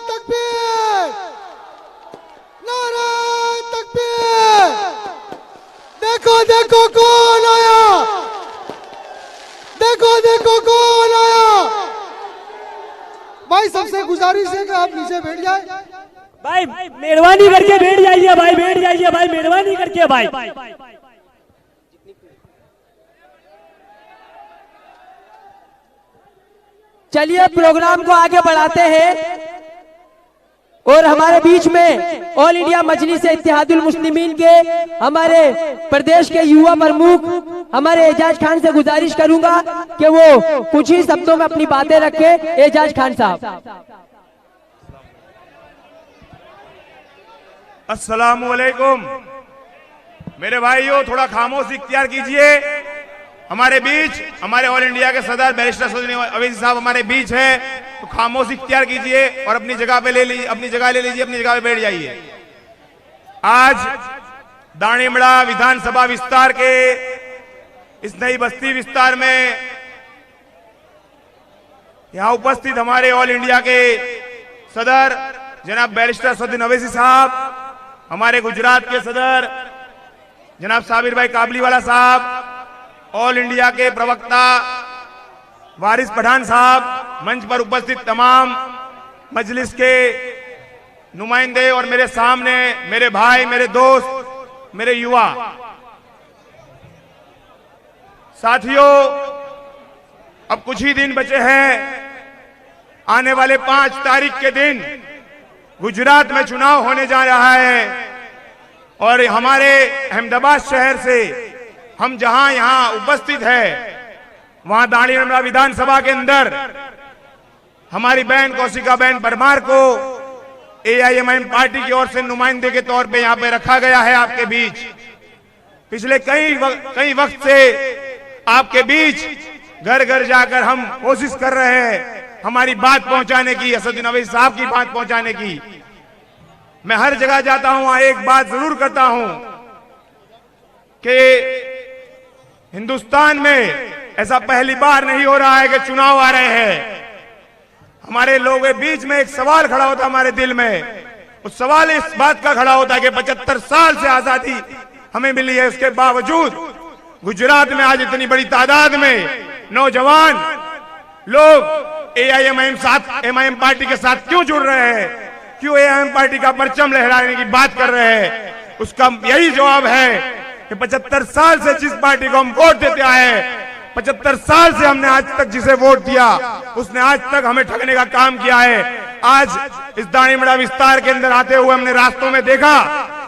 तकबीर, नारा तकबीर। देखो देखो कौन आया, देखो देखो कौन आया। भाई सबसे गुजारिश है कि आप नीचे बैठ जाए। भाई मेहरबानी करके बैठ जाइए भाई, बैठ जाइए भाई, मेहरबानी करके भाई। चलिए प्रोग्राम को आगे बढ़ाते हैं और हमारे बीच में ऑल इंडिया मजलिस इत्तेहादुल मुस्लिमीन के हमारे प्रदेश के युवा प्रमुख हमारे एजाज खान से गुजारिश करूंगा कि वो कुछ ही शब्दों में अपनी बातें रखे। एजाज खान साहब। अस्सलामुअलैकुम मेरे भाइयों, थोड़ा खामोशी इख्तियार कीजिए। हमारे बीच हमारे ऑल इंडिया के सदर बैरिस्टर सदर अवैसी साहब हमारे बीच है, तो खामोशी इख्तियार कीजिए और अपनी जगह पे ले लीजिए, अपनी जगह ले लीजिए, अपनी जगह पे बैठ जाइए। आज दाणीमड़ा विधानसभा विस्तार के इस नई बस्ती विस्तार में यहां उपस्थित हमारे ऑल इंडिया के सदर जनाब बैरिस्टर सदर अवैसी साहब, हमारे गुजरात के सदर जनाब साबिर भाई काबलीवाला साहब, ऑल इंडिया के प्रवक्ता वारिस पठान साहब, मंच पर उपस्थित तमाम मजलिस के नुमाइंदे और मेरे सामने मेरे भाई, मेरे दोस्त, मेरे युवा साथियों, अब कुछ ही दिन बचे हैं। आने वाले 5 तारीख के दिन गुजरात में चुनाव होने जा रहा है और हमारे अहमदाबाद शहर से हम जहां यहां उपस्थित है, वहां दाणीमड़ा विधानसभा के अंदर हमारी बहन कौशिका बहन परमार को AIMIM पार्टी की ओर से नुमाइंदे के तौर पे यहां पे रखा गया है आपके बीच। पिछले कई वक्त से आपके बीच घर घर जाकर हम कोशिश कर रहे हैं हमारी बात पहुंचाने की, असदुद्दीन अवैसी साहब की बात पहुंचाने की। मैं हर जगह जाता हूं, वहां एक बात जरूर करता हूं कि हिंदुस्तान में ऐसा पहली बार नहीं हो रहा है कि चुनाव आ रहे हैं। हमारे लोगों के बीच में एक सवाल खड़ा होता है हमारे दिल में, उस सवाल इस बात का खड़ा होता है कि 75 साल से आजादी हमें मिली है, उसके बावजूद गुजरात में आज इतनी बड़ी तादाद में नौजवान लोग AIMIM पार्टी के साथ क्यों जुड़ रहे हैं, क्यों AIMIM पार्टी का परचम लहराने की बात कर रहे हैं। उसका यही जवाब है कि 75 साल से जिस पार्टी को हम वोट देते आए, 75 साल से हमने आज तक जिसे वोट दिया उसने आज तक हमें ठगने का काम किया है। आज इस दाणीमड़ा विस्तार के अंदर आते हुए हमने रास्तों में देखा,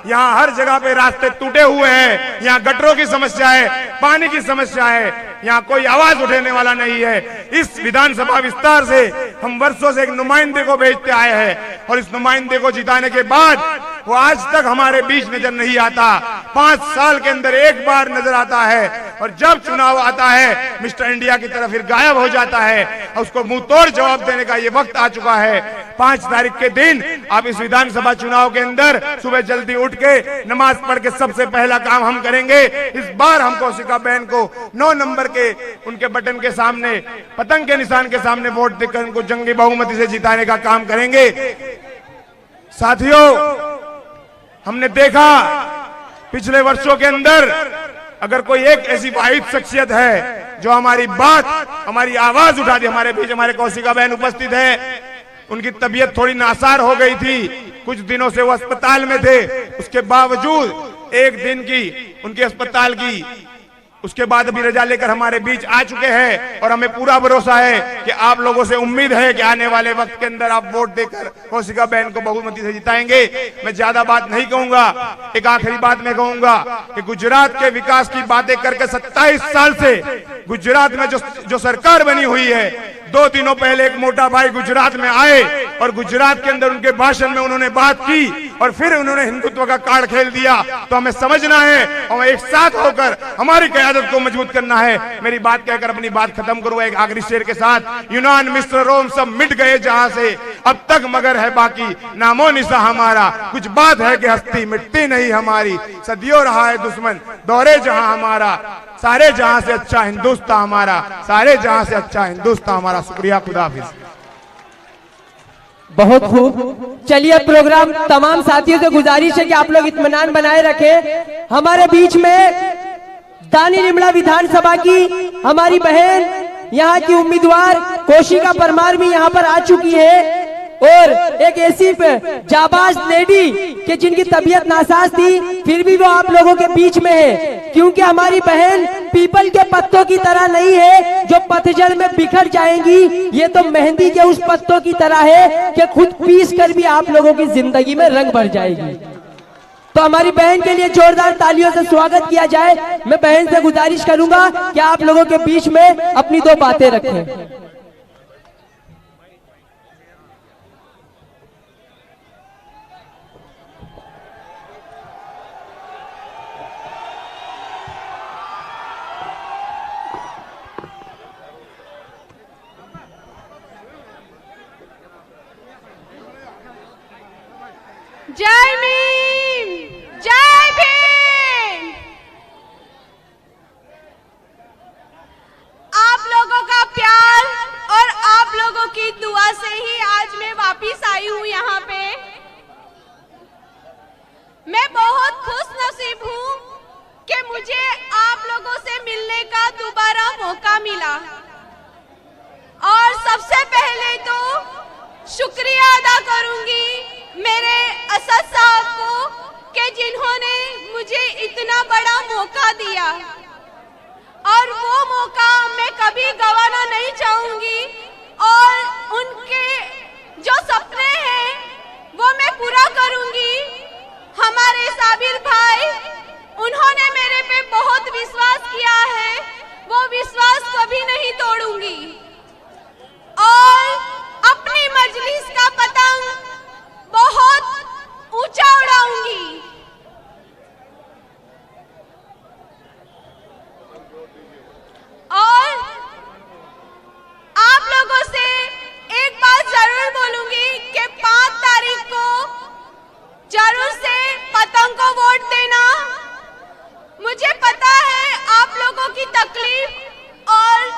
यहाँ हर जगह पे रास्ते टूटे हुए हैं, यहाँ गटरों की समस्या है, पानी की समस्या है, यहाँ कोई आवाज उठाने वाला नहीं है। इस विधानसभा विस्तार से हम वर्षों से एक नुमाइंदे को भेजते आए हैं और इस नुमाइंदे को जिताने के बाद वो आज तक हमारे बीच नजर नहीं आता। 5 साल के अंदर एक बार नजर आता है और जब चुनाव आता है मिस्टर इंडिया की तरफ फिर गायब हो जाता है और उसको मुंह तोड़ जवाब देने का ये वक्त आ चुका है। 5 तारीख के दिन आप इस विधानसभा चुनाव के अंदर सुबह जल्दी उठ के नमाज पढ़ के सबसे पहला काम हम करेंगे, इस बार हम कौशिका बहन को 9 नंबर के उनके बटन के सामने, पतंग के निशान के सामने वोट देकर उनको जंगी बहुमती से जिताने का काम करेंगे। साथियों, हमने देखा पिछले वर्षों के अंदर अगर कोई एक ऐसी वाहिद शख्सियत है जो हमारी बात, हमारी आवाज उठाती, हमारे बीच हमारे कौशिका बहन उपस्थित है। उनकी तबीयत थोड़ी नासार हो गई थी, कुछ दिनों से वो अस्पताल में थे, उसके बावजूद एक दिन की उनके अस्पताल की उसके बाद भी रजा लेकर हमारे बीच आ चुके हैं और हमें पूरा भरोसा है कि आप लोगों से उम्मीद है कि आने वाले वक्त के अंदर आप वोट देकर कौशिका बहन को बहुमती से जिताएंगे। मैं ज्यादा बात नहीं कहूंगा, एक आखिरी बात मैं कहूंगा कि गुजरात के विकास की बातें करके 27 साल से गुजरात में जो सरकार बनी हुई है, 2 दिनों पहले एक मोटा भाई गुजरात में आए और गुजरात के अंदर उनके भाषण में उन्होंने बात की और फिर उन्होंने हिंदुत्व का कार्ड खेल दिया। तो हमें समझना है और एक साथ होकर हमारी क़यादत को मजबूत करना है। मेरी बात कहकर अपनी बात खत्म करूंगा एक आखिरी शेर के साथ। यूनान, मिस्र, रोम सब मिट गए जहां से, अब तक मगर है बाकी नामो निशा हमारा। कुछ बात है कि हस्ती मिटती नहीं हमारी, सदियों रहा है दुश्मन दौरे जहां हमारा। सारे जहां से अच्छा हिंदुस्तान हमारा, सारे जहां से अच्छा हिंदुस्तान हमारा। शुक्रिया, खुदा हाफिज। बहुत खूब। चलिए प्रोग्राम तमाम साथियों से गुजारिश है कि आप लोग इत्मीनान बनाए रखें। हमारे बीच में दानी लिमड़ा विधानसभा की हमारी बहन, यहाँ की उम्मीदवार कौशिका परमार भी यहाँ पर आ चुकी है और एक ऐसी जाबाज लेडी कि जिनकी तबीयत नासाज थी फिर भी वो आप लोगों के बीच में है, क्योंकि हमारी बहन पीपल के पत्तों की तरह नहीं है जो पतझड़ में बिखर जाएंगी। ये तो मेहंदी के उस पत्तों की तरह है कि खुद पीस कर भी आप लोगों की जिंदगी में रंग भर जाएगी। तो हमारी बहन के लिए जोरदार तालियों से स्वागत किया जाए। मैं बहन से गुजारिश करूंगा कि आप लोगों के बीच में अपनी 2 बातें रखें। जय भीम, जय भीम। आप लोगों का प्यार और आप लोगों की दुआ से ही आज मैं वापिस आई हूँ यहाँ पे। मैं बहुत खुश नसीब हूँ कि मुझे आप लोगों से मिलने का दोबारा मौका मिला और सबसे पहले तो शुक्रिया अदा करूंगी मेरे असद साहब को कि जिन्होंने मुझे इतना बड़ा मौका दिया और वो मौका मैं कभी गंवाना नहीं चाहूंगी और उनके जो सपने हैं वो मैं पूरा करूंगी। हमारे साबिर भाई, उन्होंने मेरे पे बहुत विश्वास किया है, वो विश्वास कभी नहीं तोड़ूंगी और अपनी मजलिस का पतंग बहुत ऊंचा उड़ाऊंगी। और आप लोगों से एक बात जरूर बोलूंगी कि 5 तारीख को जरूर से पतंग को वोट देना। मुझे पता है आप लोगों की तकलीफ और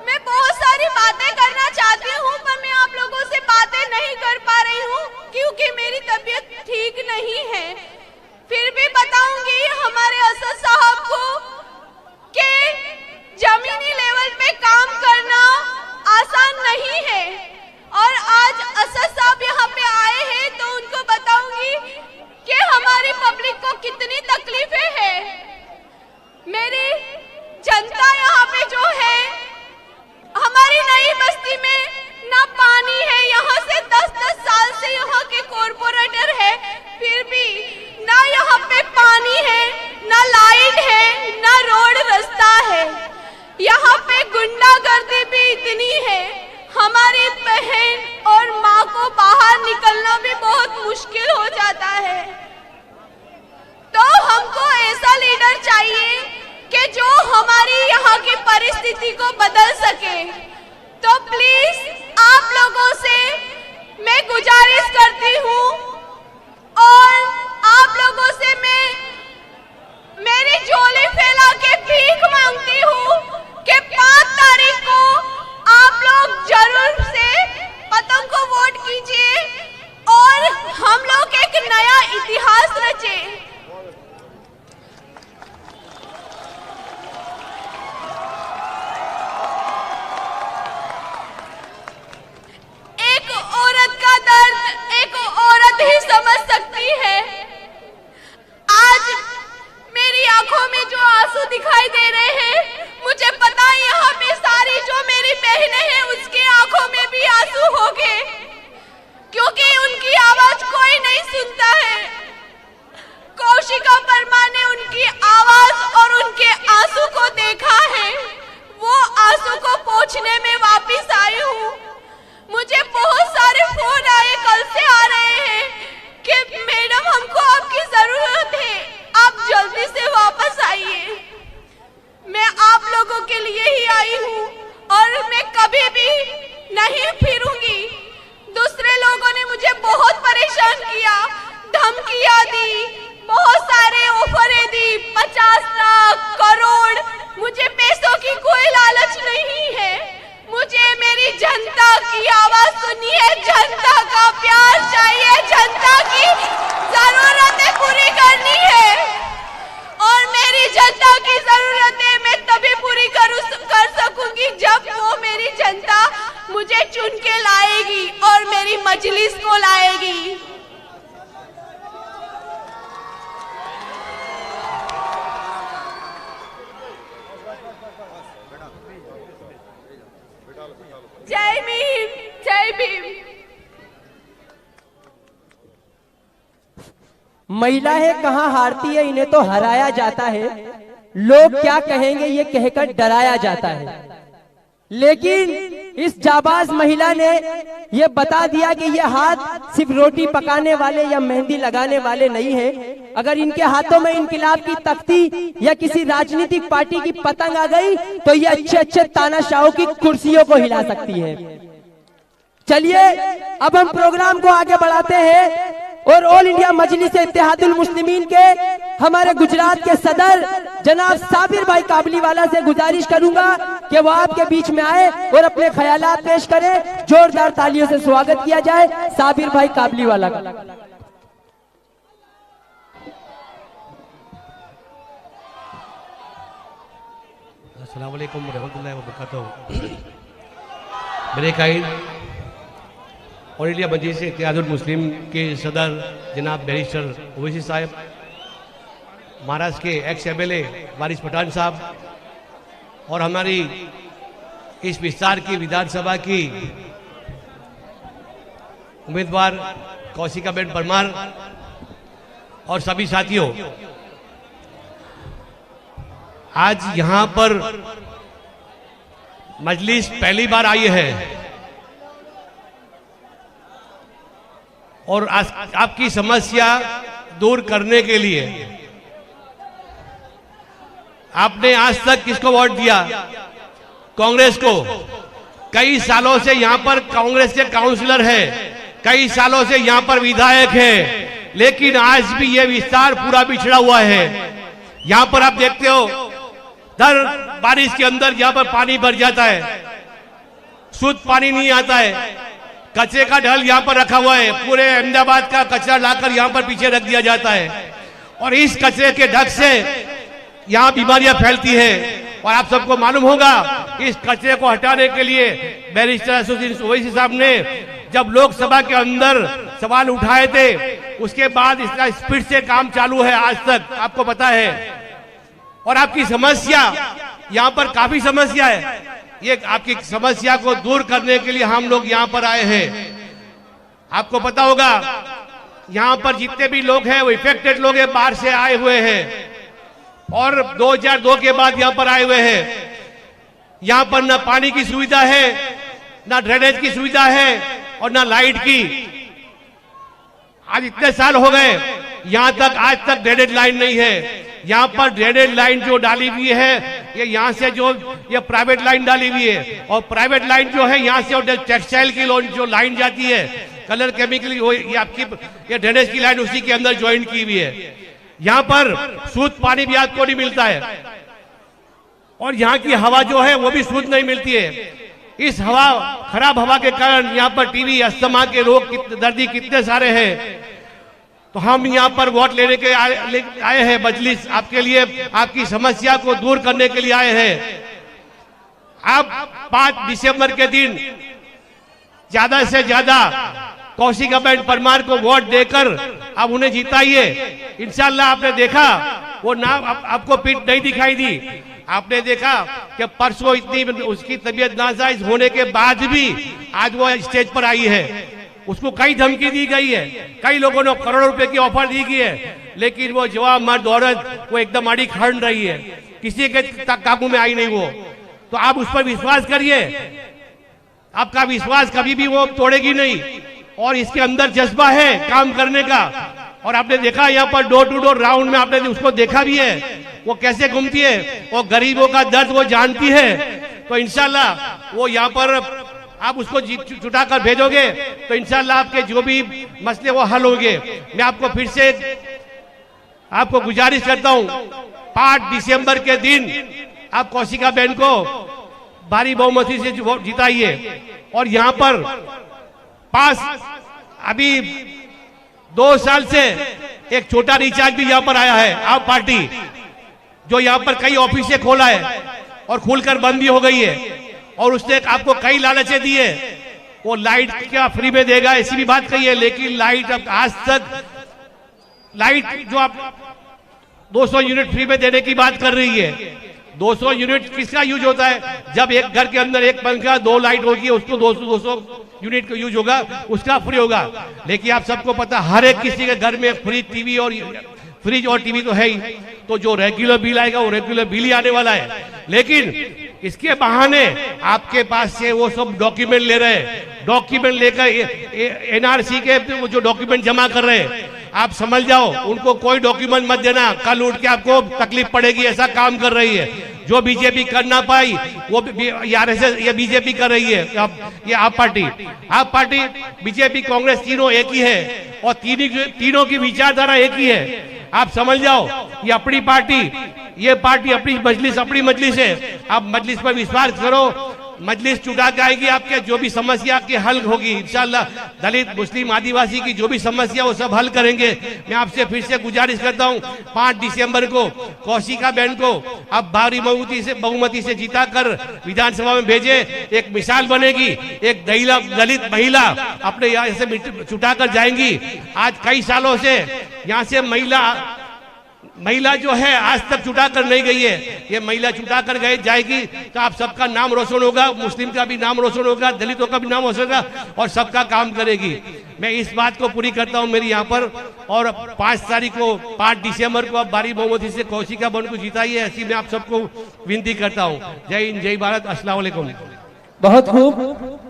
मैं बहुत सारी बातें करना चाहती हूँ पर मैं आप लोगों से बातें नहीं कर पा रही हूँ क्योंकि मेरी तबीयत ठीक नहीं है। फिर भी बताऊंगी हमारे असद साहब को कि जमीनी लेवल पे काम करना आसान नहीं है और आज असद साहब यहाँ पे आए हैं तो उनको बताऊंगी कि हमारी पब्लिक को कितनी तकलीफें हैं। मेरी जनता यहाँ पे जो है, हमारी नई बस्ती में ना पानी है, यहाँ से 10-10 साल से यहाँ के कॉर्पोरेटर है, फिर भी ना यहाँ पे पानी है, ना लाइट है, ना रोड रास्ता है। यहाँ पे गुंडागर्दी भी इतनी है, हमारी बहन और माँ को बाहर निकलना भी बहुत मुश्किल हो जाता है। तो हमको ऐसा लीडर चाहिए कि जो हमारी यहाँ की परिस्थिति को बदल सके। तो प्लीज आप लोगों से मैं गुजारिश करती हूँ और आप लोगों से मैं मेरी झोली फैला के भीख मांगती हूँ कि 5 तारीख को आप लोग जरूर से पतंग को वोट कीजिए और हम लोग एक नया इतिहास रचें। एक औरत का दर्द एक औरत ही समझ सकती है। आज मेरी आंखों में जो आंसू दिखाई दे रहे हैं। मुझे पता है यहाँ पे सारी जो मेरी बहनें हैं उसकी आंखों में भी आंसू होंगे, क्योंकि उनकी आवाज कोई नहीं सुनता है। कौशिका परमार ने उनकी आवाज और उनके आंसू को देखा है। वो आंसू को पोंछने में वापस आई हूँ। मुझे बहुत सारे फोन आए, कल से आ रहे हैं कि मैडम हमको आपकी जरूरत है, आप जल्दी से वापस आइए। मैं आप लोगों के लिए ही आई हूँ और मैं कभी भी नहीं फिरूंगी। दूसरे लोगों ने मुझे बहुत परेशान किया, धमकियां दी, बहुत सारे ऑफरें दी, 50 लाख करोड़। मुझे पैसों की कोई लालच नहीं है। मुझे मेरी जनता की आवाज सुननी है, जनता का प्यार चाहिए, जनता की जरूरतें पूरी करनी है। और मेरी जनता की जरूरतें मैं तभी पूरी कर सकूंगी जब वो मेरी जनता मुझे चुन के लाएगी और मेरी मजलिस को लाएगी। जय भीम, जय भीम। महिला है कहाँ हारती है, इन्हें तो हराया जाता है। लोग क्या कहेंगे ये कहकर डराया जाता है। लेकिन इस जाबाज महिला ने ये बता दिया कि ये हाथ सिर्फ रोटी पकाने वाले या मेहंदी लगाने वाले नहीं है। अगर इनके हाथों में इनकिलाब की तख्ती या किसी राजनीतिक पार्टी की पतंग आ गई तो ये अच्छे अच्छे तानाशाहों की कुर्सियों को हिला सकती है। चलिए अब हम प्रोग्राम को आगे बढ़ाते हैं और ऑल इंडिया मजलिस इत्तेहादुल मुस्लिमीन के हमारे गुजरात के सदर जनाब साबिर भाई काबलीवाला से गुजारिश करूंगा कि वो आपके बीच में आए और अपने ख्यालात पेश करें। जोरदार तालियों से स्वागत किया जाए साबिर भाई काबलीवाला का। अस्सलाम वालेकुम रहमतुल्लाहि व बरकातहू। मेरे कायद ऑल इंडिया मजलिस इत्तेहादुल मुस्लिम के सदर जनाब बैरिस्टर ओवैसी साहब, महाराष्ट्र के एक्स MLA वारिस पठान साहब और हमारी इस विस्तार की विधानसभा की उम्मीदवार कौशिका बेन परमार और सभी साथियों, आज यहां पर मजलिस पहली बार आई है और आपकी समस्या दूर करने के लिए आपने आज तक किसको वोट दिया? कांग्रेस को। कई सालों से यहां पर कांग्रेस के काउंसलर है, कई सालों से यहां पर विधायक है, लेकिन आज भी यह विस्तार पूरा बिछड़ा हुआ है। यहां पर आप देखते हो दर बारिश के अंदर यहां पर पानी भर जाता है, शुद्ध पानी नहीं आता है। कचरे का ढल यहां पर रखा हुआ है, पूरे अहमदाबाद का कचरा लाकर यहां पर पीछे रख दिया जाता है और इस कचरे के ढक से यहां बीमारियां फैलती है। और आप सबको मालूम होगा इस कचरे को हटाने के लिए बैरिस्टर असदुद्दीन ओवैसी साहब ने जब लोकसभा के अंदर सवाल उठाए थे, उसके बाद इसका स्पीड से काम चालू है आज तक, आपको पता है। और आपकी समस्या यहां पर काफी समस्या है, ये आपकी समस्या को दूर करने के लिए हम लोग यहां पर आए हैं। आपको पता होगा यहां पर जितने भी लोग हैं वो इफेक्टेड लोग हैं, बाहर से आए हुए हैं और 2002 के बाद यहां पर आए हुए हैं। यहां पर ना पानी की सुविधा है, ना ड्रेनेज की सुविधा है और ना लाइट की। आज इतने साल हो गए, यहां तक आज तक ड्रेनेज लाइन नहीं है। यहाँ पर ड्रेनेज लाइन जो डाली हुई है ये यहाँ से जो ये प्राइवेट लाइन डाली हुई है और प्राइवेट लाइन जो है यहाँ से टेक्सटाइल की जो लाइन जाती है कलर केमिकल, ये आपकी ये ड्रेनेज की लाइन उसी के अंदर ज्वाइन की हुई है। यहाँ पर शुद्ध पानी भी आपको नहीं मिलता है और यहाँ की हवा जो है वो भी शुद्ध नहीं मिलती है। इस हवा खराब हवा के कारण यहाँ पर टीबी अस्थमा के रोग दर्दी कितने सारे हैं। तो हम यहाँ पर वोट लेने के आए हैं, मजलिस आपके लिए आपकी समस्या को दूर करने के लिए आए हैं। आप 5 दिसंबर के दिन ज्यादा से ज्यादा कौशिका बेन परमार को वोट देकर आप उन्हें जिताइए। इंशाल्लाह आपने देखा वो नाम आपको पीठ नहीं दिखाई दी। आपने देखा कि परसों इतनी उसकी तबीयत नासाज होने के बाद भी आज वो स्टेज पर आई है। उसको कई धमकी दी गई है, कई लोगों ने करोड़ों रुपए की ऑफर दी गई है, लेकिन वो जवाब मर्द औरत वो एकदम आड़ी खड़ रही है, किसी के काबू में आई नहीं वो। तो आप उस पर विश्वास करिए, आपका विश्वास कभी भी वो तोड़ेगी नहीं। और इसके अंदर जज्बा है काम करने का। और आपने देखा यहाँ पर डोर टू डोर राउंड में आपने उसको देखा भी है, वो कैसे घूमती है, वो गरीबों का दर्द वो जानती है। तो इंशाल्लाह वो यहाँ पर आप उसको जुटा कर भेजोगे तो इंशाल्लाह आपके जो भी मसले वो हल होंगे। मैं आपको फिर से आपको गुजारिश करता हूँ, 5 दिसंबर के दिन आप कौशिका बहन को भारी बहुमती से जिताइए। और यहाँ पर पास अभी 2 साल से एक छोटा रिचार्ज भी यहाँ पर आया है, आप पार्टी जो यहाँ पर कई ऑफिसें खोला है और खुलकर बंद भी हो गई है। और उसने आपको कई लालचें दी है, वो लाइट क्या फ्री में देगा ऐसी भी बात कही है, लेकिन लाइट अब आज तक लाइट जो आप 200 यूनिट फ्री में देने की बात कर रही है, 200 यूनिट किसका यूज होता है? जब एक घर के अंदर एक पंखा 2 लाइट होगी उसको 200 यूनिट का यूज होगा, उसका फ्री होगा। लेकिन आप सबको पता हर एक किसी के घर में फ्री टीवी और फ्रिज और टीवी तो है ही, तो जो रेगुलर बिल आएगा वो रेगुलर बिल ही आने वाला है। लेकिन इसके बहाने आपके पास से वो सब डॉक्यूमेंट ले रहे हैं, डॉक्यूमेंट लेकर एनआरसी के वो जो डॉक्यूमेंट जमा कर रहे हैं, आप समझ जाओ उनको कोई डॉक्यूमेंट मत देना, कल उठ के आपको तकलीफ पड़ेगी। ऐसा काम कर रही है जो बीजेपी कर ना पाई वो आरएसएस ये बीजेपी कर रही है। ये आप पार्टी बीजेपी कांग्रेस तीनों एक ही है और तीनों की विचारधारा एक ही है। आप समझ जाओ ये अपनी पार्टी, ये पार्टी अपनी मजलिस है। आप मजलिस पर विश्वास करो, मजलिस चुटा के आएगी, आपके जो भी समस्या की हल होगी इंशाल्लाह। दलित मुस्लिम आदिवासी की जो भी समस्या वो सब हल करेंगे। मैं आपसे फिर से गुजारिश करता हूँ 5 दिसंबर को कौशिका बहन को आप भारी बहुमती से जीता कर विधानसभा में भेजे। एक मिसाल बनेगी, एक दलित महिला अपने यहाँ से चुटा कर जाएंगी। आज कई सालों से यहाँ से महिला जो है आज तक छुटा कर नहीं गई है, ये महिला छुटा कर जाएगी तो आप सबका नाम रोशन होगा, मुस्लिम का भी नाम रोशन होगा, दलितों का भी नाम रोशन होगा और सबका काम करेगी। मैं इस बात को पूरी करता हूं मेरी यहाँ पर। और 5 दिसंबर को आप भारी बहुमती से कौशिका बहन को जिताइए, ऐसी मैं आप सबको विनती करता हूँ। जय हिंद, जय भारत, अस्सलाम वालेकुम। बहुत खूब।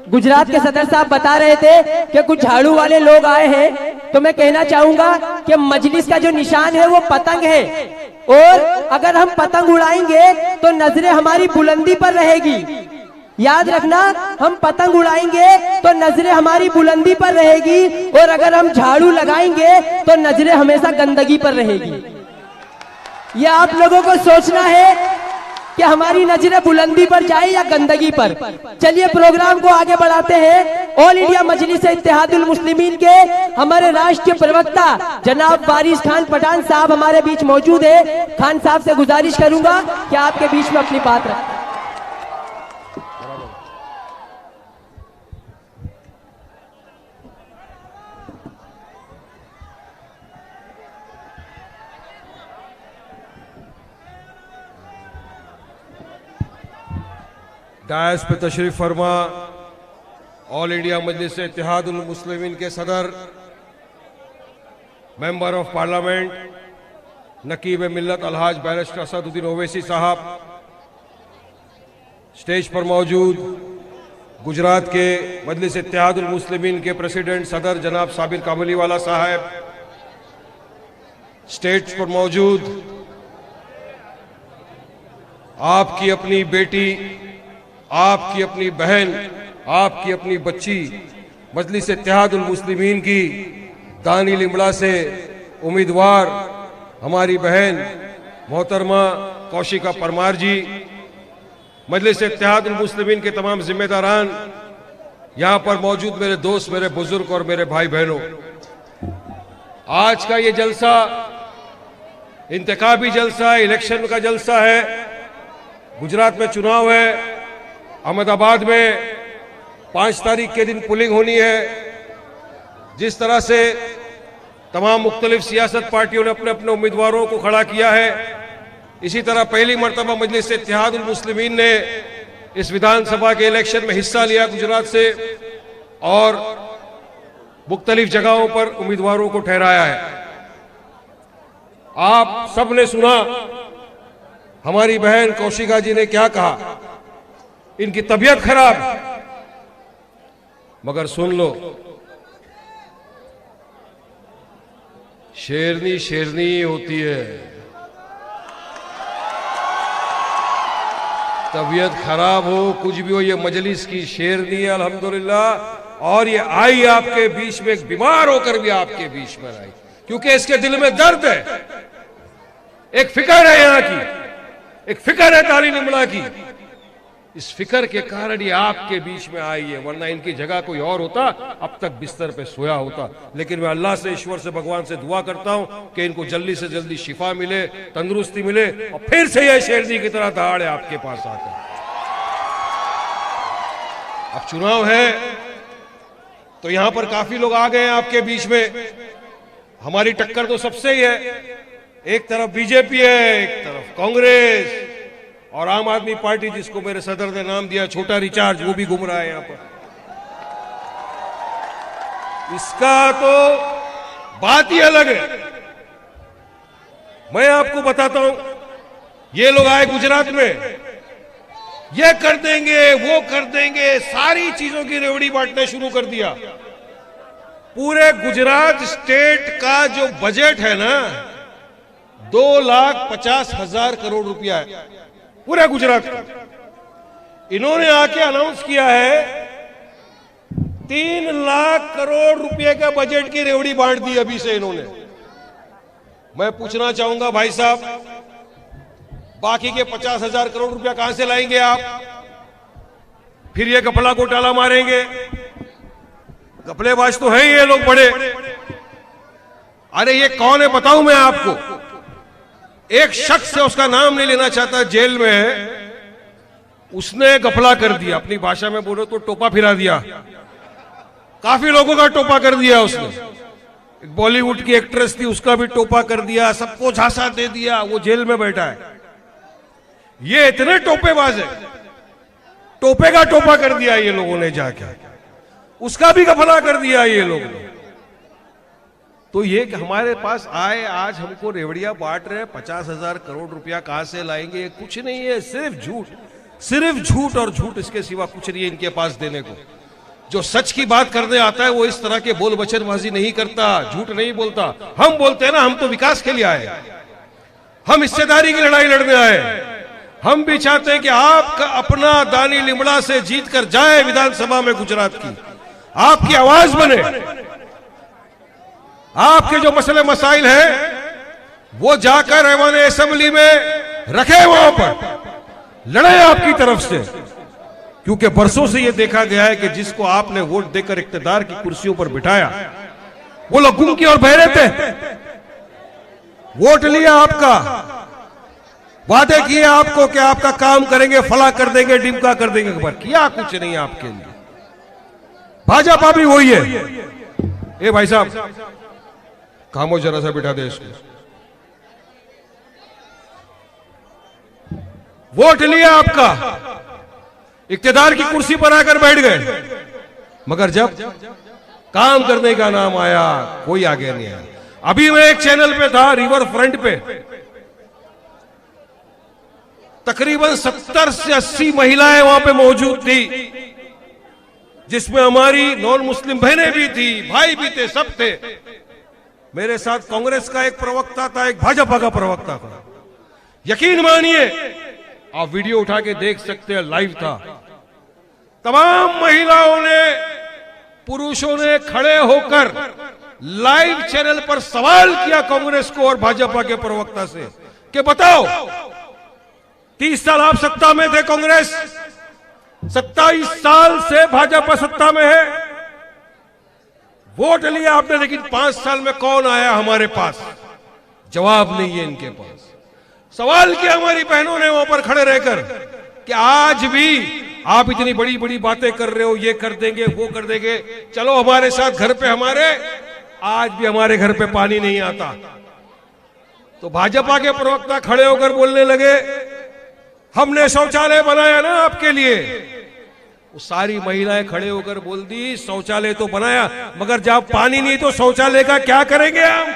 गुजरात के सदर साहब बता रहे थे कि कुछ झाड़ू वाले लोग आए हैं, तो मैं कहना चाहूंगा कि मजलिस का जो निशान है वो पतंग है, और अगर हम पतंग उड़ाएंगे तो नजरें हमारी बुलंदी पर रहेगी। याद रखना, हम पतंग उड़ाएंगे तो नजरें हमारी बुलंदी पर रहेगी, और अगर हम झाड़ू लगाएंगे तो नजरें हमेशा गंदगी पर रहेगी। यह आप लोगों को सोचना है कि हमारी नजरें बुलंदी पर जाए या गंदगी पर। चलिए प्रोग्राम को आगे बढ़ाते हैं। ऑल इंडिया मजलिस इत्तेहादुल मुस्लिमीन के हमारे राष्ट्रीय प्रवक्ता जनाब वारिस खान पठान साहब हमारे बीच मौजूद है। खान साहब से गुजारिश करूंगा कि आपके बीच में अपनी बात रखें। डायस पे तशरीफ फरमा ऑल इंडिया मजलिस इत्तेहादुल मुस्लिमीन के सदर, member of parliament नकीब Millat Alhaj barrister Asaduddin Owaisi साहब, स्टेज पर मौजूद गुजरात के मजलिस इत्तेहादुल मुस्लिमीन के प्रेसिडेंट सदर जनाब साबिर काबुलीवाला साहब, स्टेज पर मौजूद आपकी अपनी बेटी, आपकी अपनी बहन, आपकी अपनी बच्ची, मजलिस इत्तेहादुल मुस्लिमीन की दानी लिमड़ा से उम्मीदवार हमारी बहन मोहतरमा कौशिका परमार जी, मजलिस इत्तेहादुल मुस्लिमीन के तमाम जिम्मेदारान, यहाँ पर मौजूद मेरे दोस्त, मेरे बुजुर्ग और मेरे भाई बहनों, आज का ये जलसा इंतखाबी जलसा है, इलेक्शन का जलसा है। गुजरात में चुनाव है, अहमदाबाद में 5 तारीख के दिन पोलिंग होनी है। जिस तरह से तमाम मुख्तलिफ सियासत पार्टियों ने अपने अपने उम्मीदवारों को खड़ा किया है। इसी तरह पहली मरतबा मजलिस इत्तेहादुल मुस्लिमीन ने इस विधानसभा के इलेक्शन में हिस्सा लिया गुजरात से और मुख्तलिफ जगहों पर उम्मीदवारों को ठहराया है। आप सब ने सुना हमारी बहन कौशिका जी ने क्या कहा, इनकी तबीयत खराब, मगर सुन लो, शेरनी शेरनी ही होती है। तबीयत खराब हो, कुछ भी हो, ये मजलिस की शेरनी है अल्हम्दुलिल्लाह। और ये आई आपके बीच में, बीमार होकर भी आपके बीच में आई, क्योंकि इसके दिल में दर्द है, एक फिक्र है यहाँ की, एक फिक्र है दानी लिमड़ा की। इस फिक्र के कारण ये आपके बीच में आई है, वरना इनकी जगह कोई और होता अब तक बिस्तर पे सोया होता। लेकिन मैं अल्लाह से, ईश्वर से, भगवान से दुआ करता हूं कि इनको जल्दी से जल्दी शिफा मिले, तंदुरुस्ती मिले और फिर से यह शेरनी की तरह दहाड़े आपके पास आकर। अब चुनाव है तो यहां पर काफी लोग आ गए हैं आपके बीच में। हमारी टक्कर तो सबसे ही है, एक तरफ बीजेपी है, एक तरफ कांग्रेस और आम आदमी पार्टी, जिसको मेरे सदर ने नाम दिया छोटा रिचार्ज, वो भी घूम रहा है यहां पर। इसका तो बात ही अलग है। मैं आपको बताता हूं, ये लोग आए गुजरात में, ये कर देंगे, वो कर देंगे, सारी चीजों की रेवड़ी बांटने शुरू कर दिया। पूरे गुजरात स्टेट का जो बजट है ना, 2,50,000 करोड़ रुपया है पूरे गुजरात का। इन्होंने आके अनाउंस किया है 3 लाख करोड़ रुपए का बजट की रेवड़ी बांट दी अभी से इन्होंने। मैं पूछना चाहूंगा भाई साहब, बाकी के 50,000 करोड़ रुपया कहां से लाएंगे आप? फिर ये घपला घोटाला मारेंगे? घपलेबाज तो है ये लोग बड़े। अरे ये कौन है बताऊं मैं आपको। एक शख्स से, उसका नाम नहीं लेना चाहता, जेल में है, उसने घपला कर दिया, अपनी भाषा में बोलो तो टोपा फिरा दिया, काफी लोगों का टोपा कर दिया उसने। एक बॉलीवुड की एक्ट्रेस थी, उसका भी टोपा कर दिया, सबको झांसा दे दिया, वो जेल में बैठा है। ये इतने टोपेबाज है, टोपे का टोपा कर दिया ये लोगों ने जाके, उसका भी घपला कर दिया ये लोगों ने। तो ये कि हमारे पास आए, आज हमको रेवड़िया बांट रहे, 50,000 करोड़ रुपया कहां से लाएंगे? कुछ नहीं है, सिर्फ झूठ, सिर्फ झूठ और झूठ, इसके सिवा कुछ नहीं है इनके पास देने को। जो सच की बात करने आता है वो इस तरह के बोल बचनबाजी नहीं करता, झूठ नहीं बोलता। हम बोलते हैं ना, हम तो विकास के लिए आए, हम हिस्सेदारी की लड़ाई लड़ने आए। हम भी चाहते हैं कि आपका अपना दानी लिमड़ा से जीत कर जाए विधानसभा में गुजरात की, आपकी आवाज बने, आपके जो मसले मसाइल हैं वो जाकर ऐवान असेंबली में रखे, वहां पर लड़े आपकी तरफ से। क्योंकि बरसों से ये देखा गया है कि जिसको आपने वोट देकर इख्तियार की कुर्सियों पर बिठाया, वो लोग गुम की और बहरे थे। वोट लिया आपका, वादे किए आपको कि आपका काम करेंगे, फला कर देंगे, डिमका कर देंगे, पर किया कुछ नहीं आपके लिए। भाजपा भी वही है। ए भाई साहब, खामोश जरा सा बिठा दे इसको। वोट लिया आपका, इख्तियार की कुर्सी पर आकर बैठ गए, मगर जब काम करने का नाम आया कोई आगे नहीं आया। अभी मैं एक चैनल पे था, रिवर फ्रंट पे, तकरीबन 70 से 80 महिलाएं वहां पे मौजूद थी, जिसमें हमारी नॉन मुस्लिम बहनें भी थी, भाई भी थे, सब थे। मेरे साथ कांग्रेस का एक प्रवक्ता था, एक भाजपा का प्रवक्ता था। यकीन मानिए, आप वीडियो उठा के देख सकते हैं, लाइव था। तमाम महिलाओं ने, पुरुषों ने खड़े होकर लाइव चैनल पर सवाल किया कांग्रेस को और भाजपा के प्रवक्ता से कि बताओ, 30 साल आप सत्ता में थे कांग्रेस, 27 साल से भाजपा सत्ता में है, वोट लिया आपने, लेकिन 5 साल में कौन आया हमारे पास? जवाब नहीं है इनके पास। सवाल किया हमारी बहनों ने वहां पर खड़े रहकर कि आज भी आप इतनी बड़ी बड़ी बातें कर रहे हो, ये कर देंगे, वो कर देंगे, चलो हमारे साथ घर पे हमारे आज भी हमारे घर पे पानी नहीं आता। तो भाजपा के प्रवक्ता खड़े होकर बोलने लगे, हमने शौचालय बनाया ना आपके लिए। वो सारी महिलाएं खड़े होकर बोल दी, शौचालय तो बनाया, मगर जब पानी नहीं तो शौचालय का क्या करेंगे हम?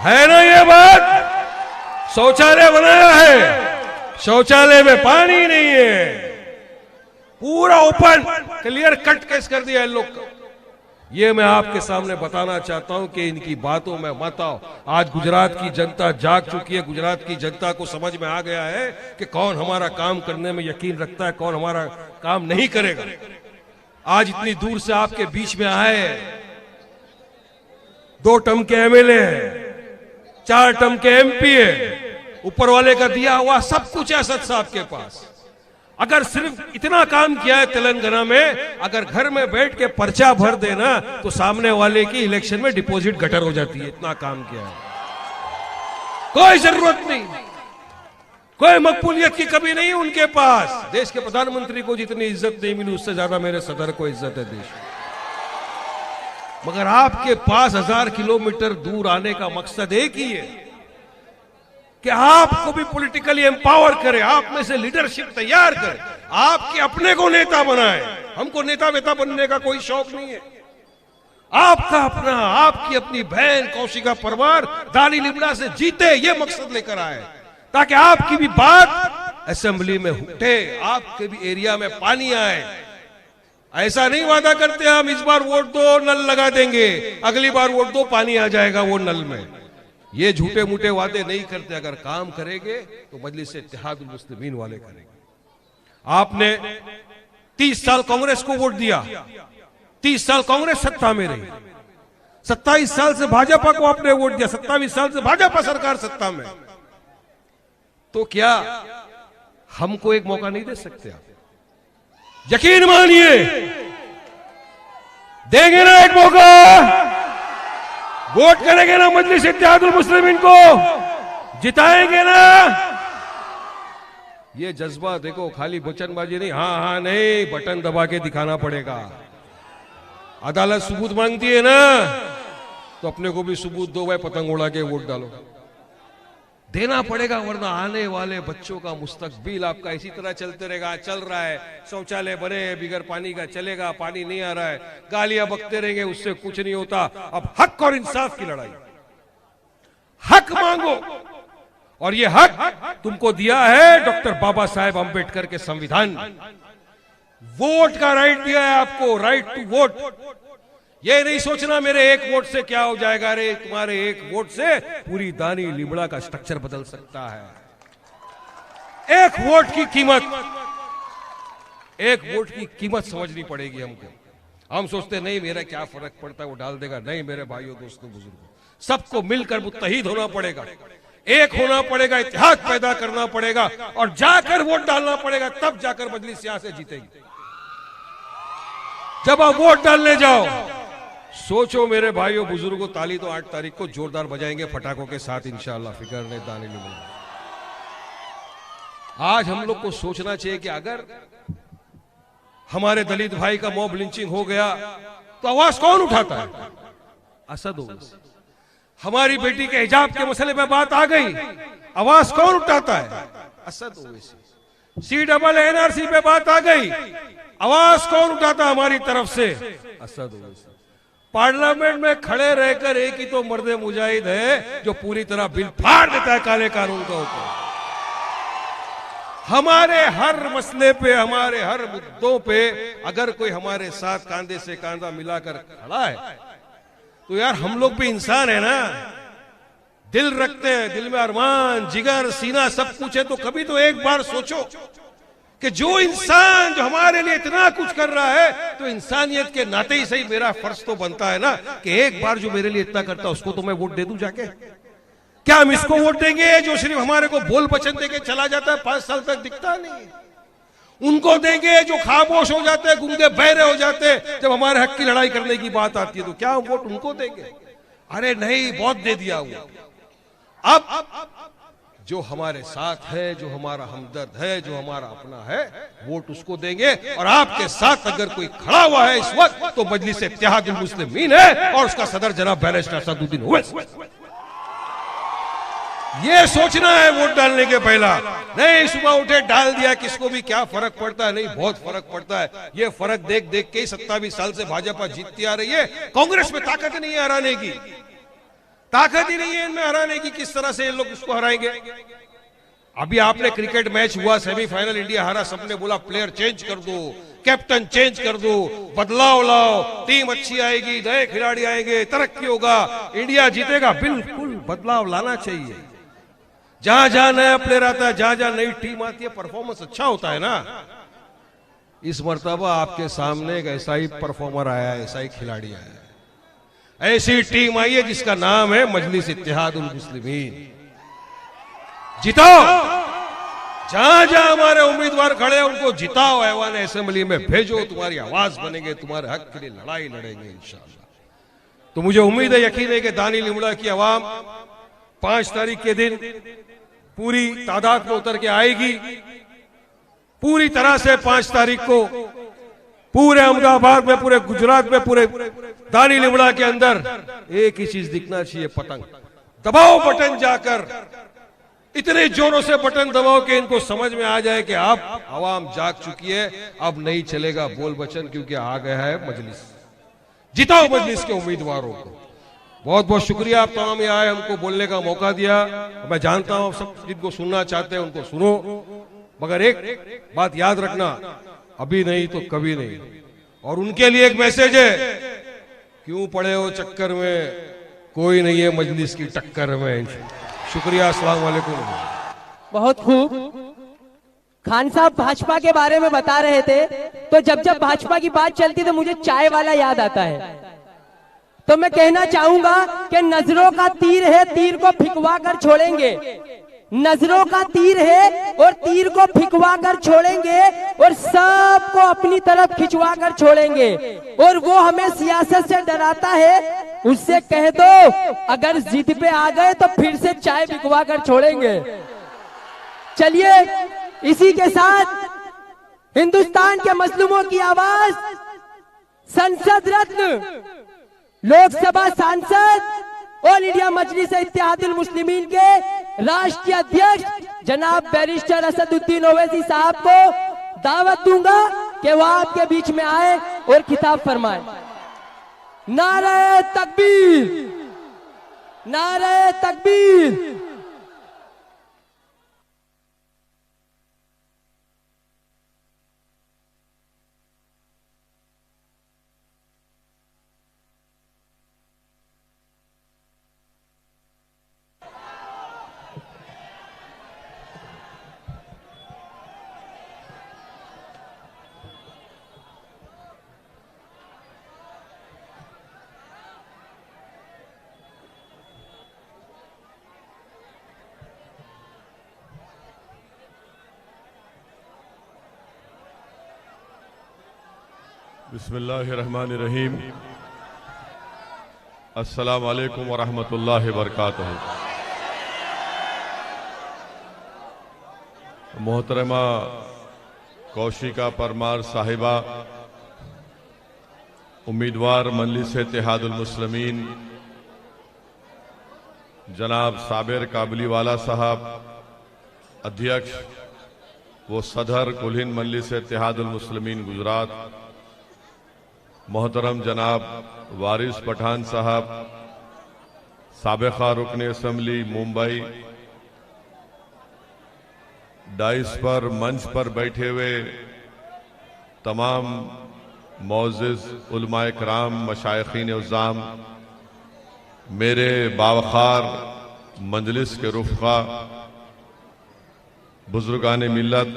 है ना ये बात? शौचालय बनाया है, शौचालय में पानी नहीं है। पूरा ओपन क्लियर कट केस कर दिया इन लोग को। ये मैं आपके सामने बताना चाहता हूं कि इनकी बातों में मत आओ। आज गुजरात की जनता जाग चुकी है। गुजरात की जनता को समझ में आ गया है कि कौन हमारा काम करने में यकीन रखता है, कौन हमारा काम नहीं करेगा। आज इतनी दूर से आपके बीच में आए, 2 टर्म के एमएलए हैं, 4 टर्म के एमपी है, ऊपर वाले का दिया हुआ सब कुछ है असद साहब के पास। अगर सिर्फ इतना काम किया है तेलंगाना में, अगर घर में बैठ के पर्चा भर देना तो सामने वाले की इलेक्शन में डिपॉजिट गटर हो जाती है। इतना काम किया है, कोई जरूरत नहीं, कोई मकबूलियत की कमी नहीं उनके पास। देश के प्रधानमंत्री को जितनी इज्जत नहीं मिली उससे ज्यादा मेरे सदर को इज्जत है देश में। मगर आपके पास 1000 किलोमीटर दूर आने का मकसद एक ही है कि आपको भी पॉलिटिकली एम्पावर करे, आप में से लीडरशिप तैयार करे, आपके अपने को नेता बनाए। हमको नेता वेता बनने का कोई शौक नहीं है। आपका अपना, आपकी अपनी बहन कौशिका परमार दानी लिमड़ा से जीते, ये मकसद लेकर आए ताकि आपकी भी बात असेंबली में उठे, आपके भी एरिया में पानी आए। ऐसा नहीं वादा करते हम इस बार वोट दो नल लगा देंगे, अगली बार वोट दो पानी आ जाएगा वो नल में। ये झूठे मूठे वादे नहीं करते। अगर काम करेंगे तो मजलिस इत्तेहादुल मुस्लिमीन वाले करेंगे। आपने 30 साल कांग्रेस को वोट दिया, 30 साल कांग्रेस सत्ता में रही, 27 साल से भाजपा को आपने वोट दिया, 27 साल से भाजपा सरकार सत्ता में। तो क्या हमको एक मौका नहीं दे सकते आप? यकीन मानिए देंगे ना एक मौका, वोट करेंगे ना मजलिस इत्तेहादुल मुस्लिमीन को, जिताएंगे ना। ये जज्बा देखो, खाली वचनबाजी नहीं, हाँ हाँ नहीं, बटन दबा के दिखाना पड़ेगा। अदालत सबूत मांगती है ना, तो अपने को भी सबूत दो भाई, पतंग उड़ा के वोट डालो, देना पड़ेगा, वरना आने वाले बच्चों का मुस्तकबिल आपका इसी तरह चलते रहेगा। चल रहा है, शौचालय बने बिगर पानी का चलेगा, पानी नहीं आ रहा है, गालियां बकते रहेंगे, उससे कुछ नहीं होता। अब हक और इंसाफ की लड़ाई, हक मांगो, और ये हक तुमको दिया है डॉक्टर बाबा साहेब अंबेडकर के संविधान। वोट का राइट दिया है आपको, राइट टू वोट। ये नहीं सोचना मेरे एक वोट से क्या हो जाएगा। अरे तुम्हारे एक वोट से पूरी दानी लिमड़ा का स्ट्रक्चर बदल सकता है। एक वोट की कीमत, एक वोट की कीमत समझनी पड़ेगी हमको। हम सोचते नहीं मेरा क्या फर्क पड़ता है, वो डाल देगा। नहीं मेरे भाइयों दोस्तों बुजुर्गों, सबको मिलकर मुत्तहिद होना पड़ेगा, एक होना पड़ेगा, इत्तेहाद पैदा करना पड़ेगा और जाकर वोट डालना पड़ेगा, तब जाकर मजलिस यहां से जीतेगी। जब आप वोट डालने जाओ, सोचो मेरे भाइयों बुजुर्गों, ताली तो 8 तारीख को जोरदार बजाएंगे फटाकों के साथ इंशाअल्लाह, फिक्र नहीं दानी नहीं। आज हम लोग को सोचना चाहिए कि अगर हमारे दलित भाई का मॉब लिंचिंग हो गया तो आवाज कौन उठाता है? असद ओवैसी। हमारी बेटी के हिजाब के मसले में बात आ गई, आवाज कौन उठाता है? असद ओवैसी। CNRC पे बात आ गई, आवाज कौन उठाता हमारी तरफ से? असद ओवैसी। पार्लियामेंट में खड़े रहकर एक ही तो मर्दे मुजाहिद है जो पूरी तरह बिल फाड़ देता है काले कानून का ऊपर। हमारे हर मसले पे, हमारे हर मुद्दों पे अगर कोई हमारे साथ कांधे से कांधा मिलाकर खड़ा है तो यार हम लोग भी इंसान है ना, दिल रखते हैं, दिल में अरमान, जिगर, सीना सब कुछ है। तो कभी तो एक बार सोचो कि जो इंसान जो हमारे लिए इतना कुछ कर रहा है, तो इंसानियत के नाते ही सही मेरा फर्ज तो बनता है ना कि एक बार जो मेरे लिए इतना करता है उसको तो मैं वोट दे दूं जाके। क्या हम इसको वोट देंगे जो सिर्फ हमारे को बोल वचन देके चला जाता है, 5 साल तक दिखता नहीं? उनको देंगे जो खामोश हो जाते हैं, गूंगे बहरे हो जाते हैं जब हमारे हक की लड़ाई करने की बात आती है? तो क्या हम वोट उनको देंगे? अरे नहीं, बहुत दे दिया वो। अब जो हमारे साथ है, जो हमारा हमदर्द है, जो हमारा अपना है, वोट उसको देंगे। और आपके साथ अगर कोई खड़ा हुआ है इस वक्त तो मजलिस इत्तेहादुल मुस्लिमीन है और उसका सदर जनाब बैरिस्टर असदुद्दीन ओवैसी। ये सोचना है वोट डालने के पहला, नहीं सुबह उठे डाल दिया, किसको भी क्या फर्क पड़ता है। नहीं, बहुत फर्क पड़ता है। ये फर्क देख देख के 27 साल से भाजपा जीतती आ रही है। कांग्रेस में ताकत नहीं है हराने की, ताकत ही नहीं है इनमें हराने की। किस तरह से ये लोग इसको हराएंगे। अभी आपने क्रिकेट मैच हुआ, सेमीफाइनल, इंडिया हारा, सबने बोला प्लेयर चेंज कर दो, कैप्टन चेंज कर दो, बदलाव लाओ, टीम अच्छी आएगी, नए खिलाड़ी आएंगे, तरक्की होगा, इंडिया जीतेगा। बिल्कुल बदलाव लाना चाहिए। जहां जहां नया प्लेयर आता है, जहां जहां नई टीम आती है, परफॉर्मेंस अच्छा होता है ना। इस मर्तबा आपके सामने एक ऐसा ही परफॉर्मर आया है, ऐसा ही खिलाड़ी आया है, ऐसी टीम आई है जिसका नाम है मजलिस इत्तेहादुल मुस्लिमीन। जिताओ, जहां जहां हमारे उम्मीदवार खड़े हैं उनको जिताओ, ऐवान असेंबली में भेजो, तुम्हारी आवाज बनेंगे, तुम्हारे हक के लिए लड़ाई लड़ेंगे इंशाअल्लाह। तो मुझे उम्मीद है, यकीन है कि दानी लिमड़ा की आवाम 5 तारीख के दिन पूरी तादाद में उतर के आएगी। पूरी तरह से 5 तारीख को पूरे अहमदाबाद में, पूरे गुजरात में, पूरे दानी लिमड़ा के अंदर एक ही चीज दिखना चाहिए, पतंग। दबाओ बटन जाकर, इतने जोरों से बटन दबाओ कि इनको समझ में आ जाए कि अब आवाम जाग चुकी है, अब नहीं चलेगा बोल बचन, क्योंकि आ गया है मजलिस। जिताओ मजलिस के उम्मीदवारों को। बहुत बहुत शुक्रिया, आप तमाम यहाँ आए, हमको बोलने का मौका दिया। मैं जानता हूं आप सब जिनको सुनना चाहते हैं उनको सुनो, मगर एक बात याद रखना, अभी नहीं तो कभी नहीं। और उनके लिए एक मैसेज है, क्यों पड़े हो चक्कर में, कोई नहीं है मजलिस की टक्कर में। शुक्रिया, अस्सलाम वालेकुम। बहुत खूब। खान साहब भाजपा के बारे में बता रहे थे, तो जब जब भाजपा की बात चलती तो मुझे चाय वाला याद आता है। तो मैं कहना चाहूंगा कि नजरों का तीर है, तीर को फिकवा कर छोड़ेंगे। नजरों का तीर है और तीर को फिकवा कर छोड़ेंगे और सबको अपनी तरफ खिंचवा कर छोड़ेंगे। और वो हमें सियासत से डराता है, उससे कह दो अगर जिद पे आ गए तो फिर से चाय बिकवा कर छोड़ेंगे। चलिए, इसी के साथ हिंदुस्तान के मजलूमों की आवाज, संसद रत्न, लोकसभा सांसद, ऑल इंडिया मजलिस इत्तेहादुल मुस्लिमीन के राष्ट्रीय अध्यक्ष जनाब बैरिस्टर असदुद्दीन ओवैसी साहब को दावत दूंगा कि वो आपके बीच में आए और खिताब फरमाए। नारे तकबीर, नारे तकबीर। बिस्मिल्लाहिर्रहमानिर्रहीम। अस्सलाम वालेकुम वरहमतुल्लाहि वबरकातुहू। मोहतरमा कौशिका परमार साहिबा, उम्मीदवार मजलिस इत्तेहादुल मुस्लिमीन जनाब साबिर काबलीवाला साहब, अध्यक्ष वो सदर कुल-हिंद मजलिस इत्तेहादुल मुस्लिमीन गुजरात, मोहतरम जनाब वारिस पठान साहब, साबिक़ा रुकन असम्बली मुंबई, डाइस पर मंच पर बैठे हुए तमाम मोअज़्ज़िज़ उलमाए कराम, मशाइख़ीन उज़्ज़ाम, मेरे बावखार मजलिस के रुफ़क़ा, बुज़ुर्गान मिल्लत,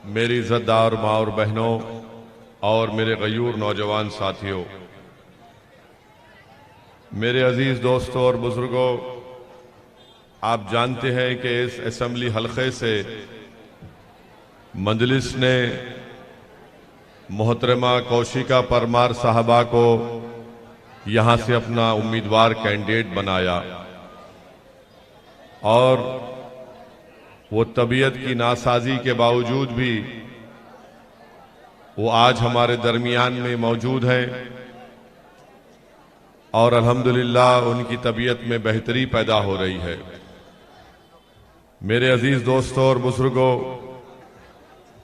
मेरी इज़्ज़तदार माँ और बहनों और मेरे गयूर नौजवान साथियों, मेरे अजीज दोस्तों और बुजुर्गों, आप जानते हैं कि इस असेंबली हलक़े से मजलिस ने मोहतरमा कौशिका परमार साहबा को यहाँ से अपना उम्मीदवार कैंडिडेट बनाया और वो तबीयत की नासाजी के बावजूद भी वो आज हमारे दरमियान में मौजूद है और अल्हम्दुलिल्लाह उनकी तबीयत में बेहतरी पैदा हो रही है। मेरे अजीज दोस्तों और बुजुर्गों,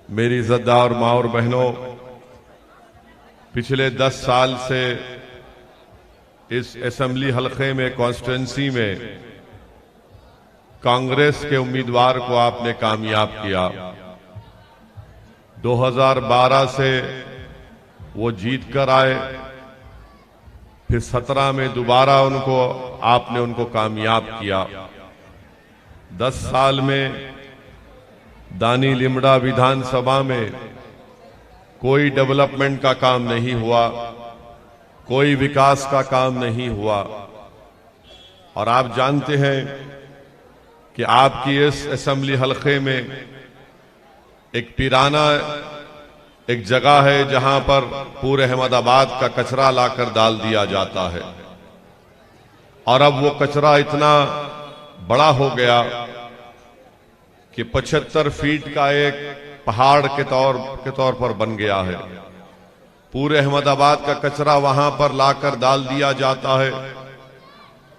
मेरी इज्जतदार माँ और बहनों, पिछले 10 साल से इस असेंबली हलके में, कॉन्स्टिट्यूंसी में कांग्रेस के उम्मीदवार को आपने कामयाब किया। 2012 से वो जीत कर आए, फिर 17 में दोबारा आपने उनको कामयाब किया। 10 साल में दानी लिमड़ा विधानसभा में कोई डेवलपमेंट का काम नहीं हुआ, कोई विकास का काम नहीं हुआ। और आप जानते हैं कि आपकी इस असेंबली हलके में एक पिराना एक जगह है जहां पर पूरे अहमदाबाद का कचरा लाकर डाल दिया जाता है और अब वो कचरा इतना बड़ा हो गया कि 75 फीट का एक पहाड़ के तौर पर बन गया है। पूरे अहमदाबाद का कचरा वहां पर लाकर डाल दिया जाता है,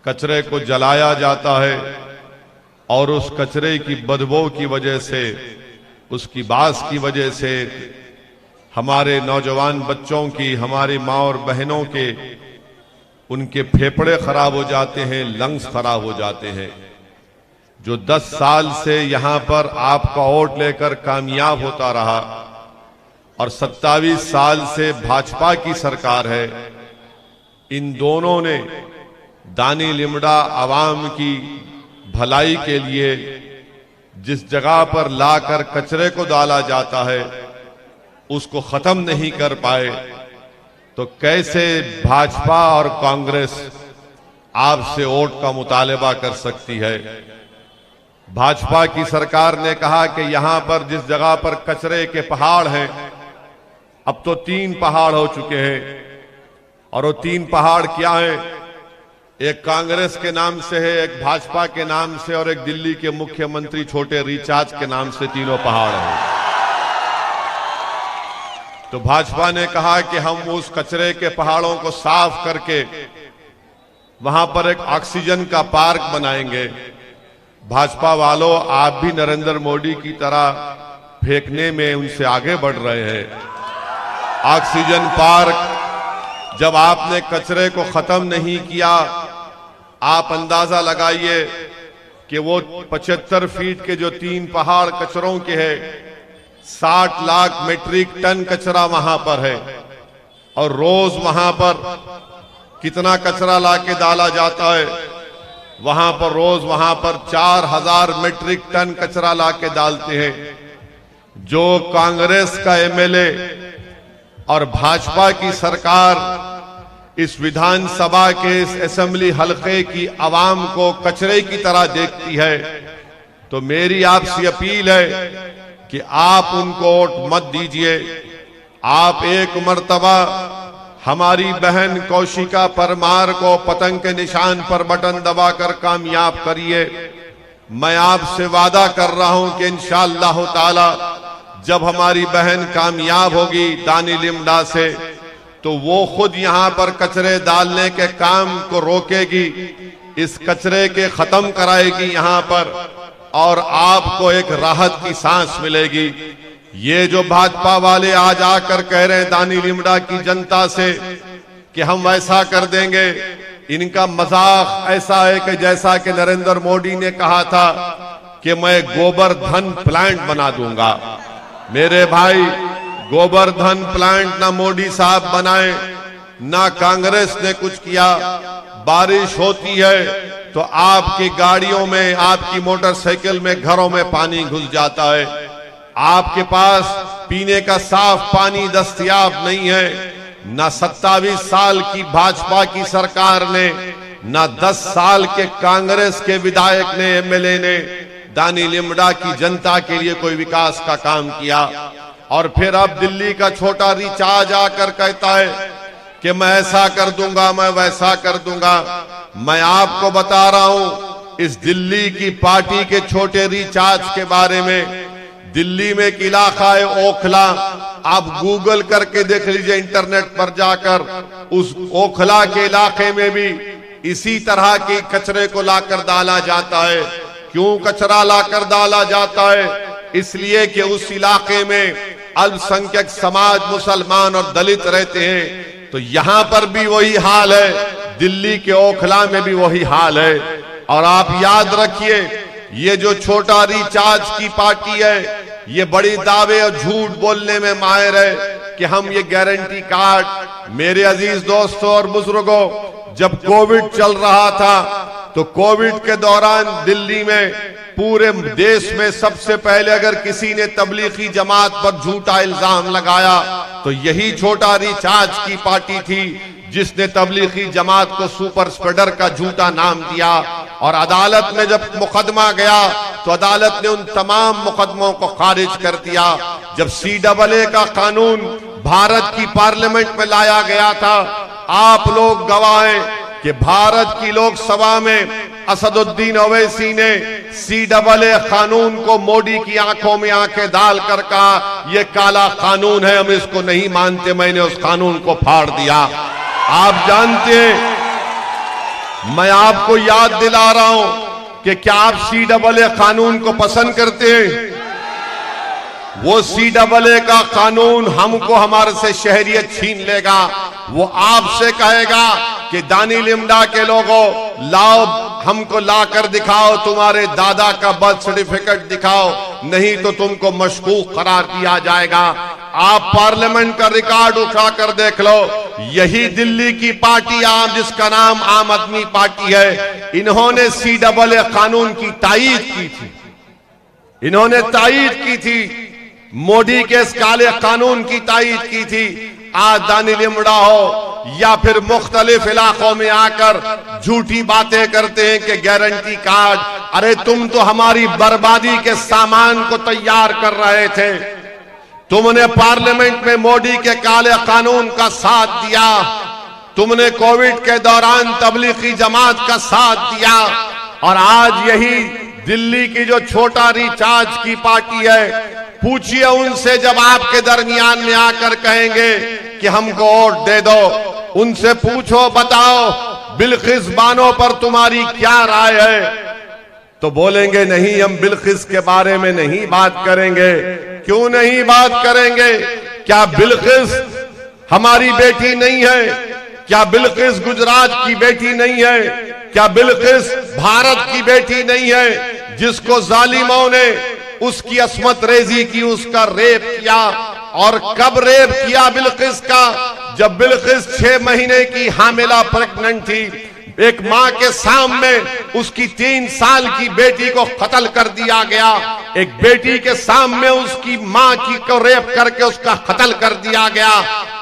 कचरे को जलाया जाता है और उस कचरे की बदबू की वजह से, उसकी बास की वजह से हमारे नौजवान बच्चों की, हमारी माँ और बहनों के, उनके फेफड़े खराब हो जाते हैं, लंग्स खराब हो जाते हैं। जो 10 साल से यहां पर आपका वोट लेकर कामयाब होता रहा और 27 साल से भाजपा की सरकार है, इन दोनों ने दानी लिमड़ा आवाम की भलाई के लिए जिस जगह पर लाकर कचरे को डाला जाता है उसको खत्म नहीं कर पाए, तो कैसे भाजपा और कांग्रेस आपसे वोट का मुतालबा कर सकती है। भाजपा की सरकार ने कहा कि यहां पर जिस जगह पर कचरे के पहाड़ हैं, अब तो 3 पहाड़ हो चुके हैं। और वो 3 पहाड़ क्या हैं? एक कांग्रेस के नाम से है, एक भाजपा के नाम से और एक दिल्ली के मुख्यमंत्री छोटे रिचार्ज के नाम से, तीनों पहाड़ हैं। तो भाजपा ने कहा कि हम उस कचरे के पहाड़ों को साफ करके वहां पर एक ऑक्सीजन का पार्क बनाएंगे। भाजपा वालों, आप भी नरेंद्र मोदी की तरह फेंकने में उनसे आगे बढ़ रहे हैं। ऑक्सीजन पार्क, जब आपने कचरे को खत्म नहीं किया, आप अंदाजा लगाइए कि वो 75 फीट के जो 3 पहाड़ कचरों के हैं, 60 लाख मीट्रिक टन कचरा वहां पर है और रोज वहां पर कितना कचरा लाके डाला जाता है? वहां पर रोज 4000 मीट्रिक टन कचरा लाके डालते हैं। जो कांग्रेस का एमएलए और भाजपा की सरकार इस विधानसभा के इस असेंबली हलके की आवाम को कचरे की तरह देखती है, तो मेरी आपसे अपील है कि आप उनको वोट मत दीजिए। आप एक मर्तबा हमारी बहन कौशिका परमार को पतंग के निशान पर बटन दबाकर कामयाब करिए। मैं आपसे वादा कर रहा हूं कि इंशाअल्लाह ताला जब हमारी बहन कामयाब होगी दानी लिमड़ा से, तो वो खुद यहां पर कचरे डालने के काम को रोकेगी, इस कचरे के खत्म कराएगी यहां पर, और आपको एक राहत की सांस मिलेगी। ये जो भाजपा वाले आज आकर कह रहे हैं दानी लिमड़ा की जनता से कि हम वैसा कर देंगे, इनका मजाक ऐसा है कि जैसा कि नरेंद्र मोदी ने कहा था कि मैं गोबर्धन प्लांट बना दूंगा। मेरे भाई, गोबर्धन प्लांट ना मोदी साहब बनाए, ना कांग्रेस ने कुछ किया। बारिश होती है तो आपकी गाड़ियों में, आपकी मोटरसाइकिल में, घरों में पानी घुस जाता है। आपके पास पीने का साफ पानी दस्तयाब नहीं है। ना 27 साल की भाजपा की सरकार ने, ना 10 साल के कांग्रेस के विधायक ने, एमएलए ने दानी लिमड़ा की जनता के लिए कोई विकास का काम किया। और फिर अब दिल्ली का छोटा रिचार्ज आकर कहता है कि मैं ऐसा कर दूंगा, मैं वैसा कर दूंगा। मैं आपको बता रहा हूं इस दिल्ली की पार्टी के छोटे रिचार्ज के बारे में। दिल्ली में एक इलाका है ओखला, आप गूगल करके देख लीजिए इंटरनेट पर जाकर। उस ओखला के इलाके में भी इसी तरह के कचरे को लाकर डाला जाता है। क्यों कचरा लाकर डाला जाता है? इसलिए कि उस इलाके में अल्पसंख्यक समाज, मुसलमान और दलित रहते हैं। तो यहां पर भी वही हाल है, दिल्ली के ओखला में भी वही हाल है। और आप याद रखिए, ये जो छोटा रिचार्ज की पार्टी है, ये बड़ी दावे और झूठ बोलने में माहिर है कि हम ये गारंटी कार्ड। मेरे अजीज दोस्तों और बुजुर्गों, जब कोविड चल रहा था तो कोविड के दौरान दिल्ली में पूरे देश में सबसे पहले अगर किसी ने तबलीगी जमात पर झूठा इल्जाम लगाया तो यही छोटा रिचार्ज की पार्टी थी, जिसने तबलीगी जमात को सुपर स्प्रेडर का झूठा नाम दिया। और अदालत में जब मुकदमा गया तो अदालत ने उन तमाम मुकदमों को खारिज कर दिया। जब CAA का कानून भारत की पार्लियामेंट में लाया गया था, आप लोग गवाह हैं कि भारत की लोकसभा में असदुद्दीन ओवैसी ने CAA कानून को मोदी की आंखों में आंखें डालकर कहा यह काला कानून है, हम इसको नहीं मानते, मैंने उस कानून को फाड़ दिया। आप जानते हैं, मैं आपको याद दिला रहा हूं कि क्या आप CAA कानून को पसंद करते हैं? वो CAA का कानून हमको हमारे से शहरियत छीन लेगा। वो आपसे कहेगा कि दानी लिम्डा के लोगों, लाओ हमको ला कर दिखाओ, तुम्हारे दादा का बर्थ सर्टिफिकेट दिखाओ, नहीं तो तुमको मशकूक करार दिया जाएगा। आप पार्लियामेंट का रिकॉर्ड उठाकर देख लो, यही दिल्ली की पार्टी आम, जिसका नाम आम आदमी पार्टी है, इन्होंने CAA कानून की तायीद की थी। इन्होंने तायीद की थी, मोदी के इस काले कानून की तायीद की थी। आज दानी लिम्डा हो या फिर मुख्तलिफ इलाकों में आकर झूठी बातें करते हैं कि गारंटी कार्ड, अरे तुम तो हमारी बर्बादी के सामान को तैयार कर रहे थे। तुमने पार्लियामेंट में मोदी के काले कानून का साथ दिया, तुमने कोविड के दौरान तबलीगी जमात का साथ दिया, और आज यही दिल्ली की जो छोटा रिचार्ज की पार्टी है, पूछिए उनसे जब आपके दरमियान में आकर कहेंगे कि हमको वोट दे दो, उनसे पूछो, बताओ बिल्किस बानो पर तुम्हारी क्या राय है, तो बोलेंगे नहीं, हम बिल्किस के बारे में नहीं बात करेंगे। क्यों नहीं बात करेंगे? क्या बिल्किस हमारी बेटी नहीं है? क्या बिल्किस गुजरात की बेटी नहीं है? क्या बिल्किस भारत की बेटी नहीं है, जिसको जालिमों ने उसकी अस्मत रेजी की, उसका रेप किया? और कब रेप किया बिल्किस का? जब बिल्किस 6 महीने की हामिला प्रेग्नेंट थी, एक मां के सामने उसकी 3 साल की बेटी को कत्ल कर दिया गया। एक बेटी के सामने उसकी मां की को रेप करके उसका कत्ल कर दिया गया।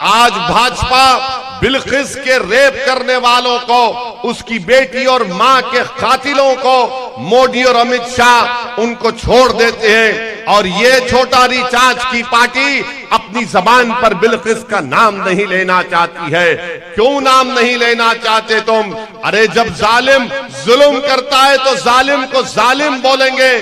आज भाजपा बिल्किस के रेप करने वालों को, उसकी बेटी और मां के कातिलों को मोदी और अमित शाह उनको छोड़ देते हैं। और ये छोटा रिचार्ज की पार्टी अपनी जबान पर बिल्किस का नाम नहीं लेना चाहती है। क्यों नाम नहीं लेना चाहते तुम? अरे जब जालिम जुल्म करता है तो जालिम को जालिम बोलेंगे,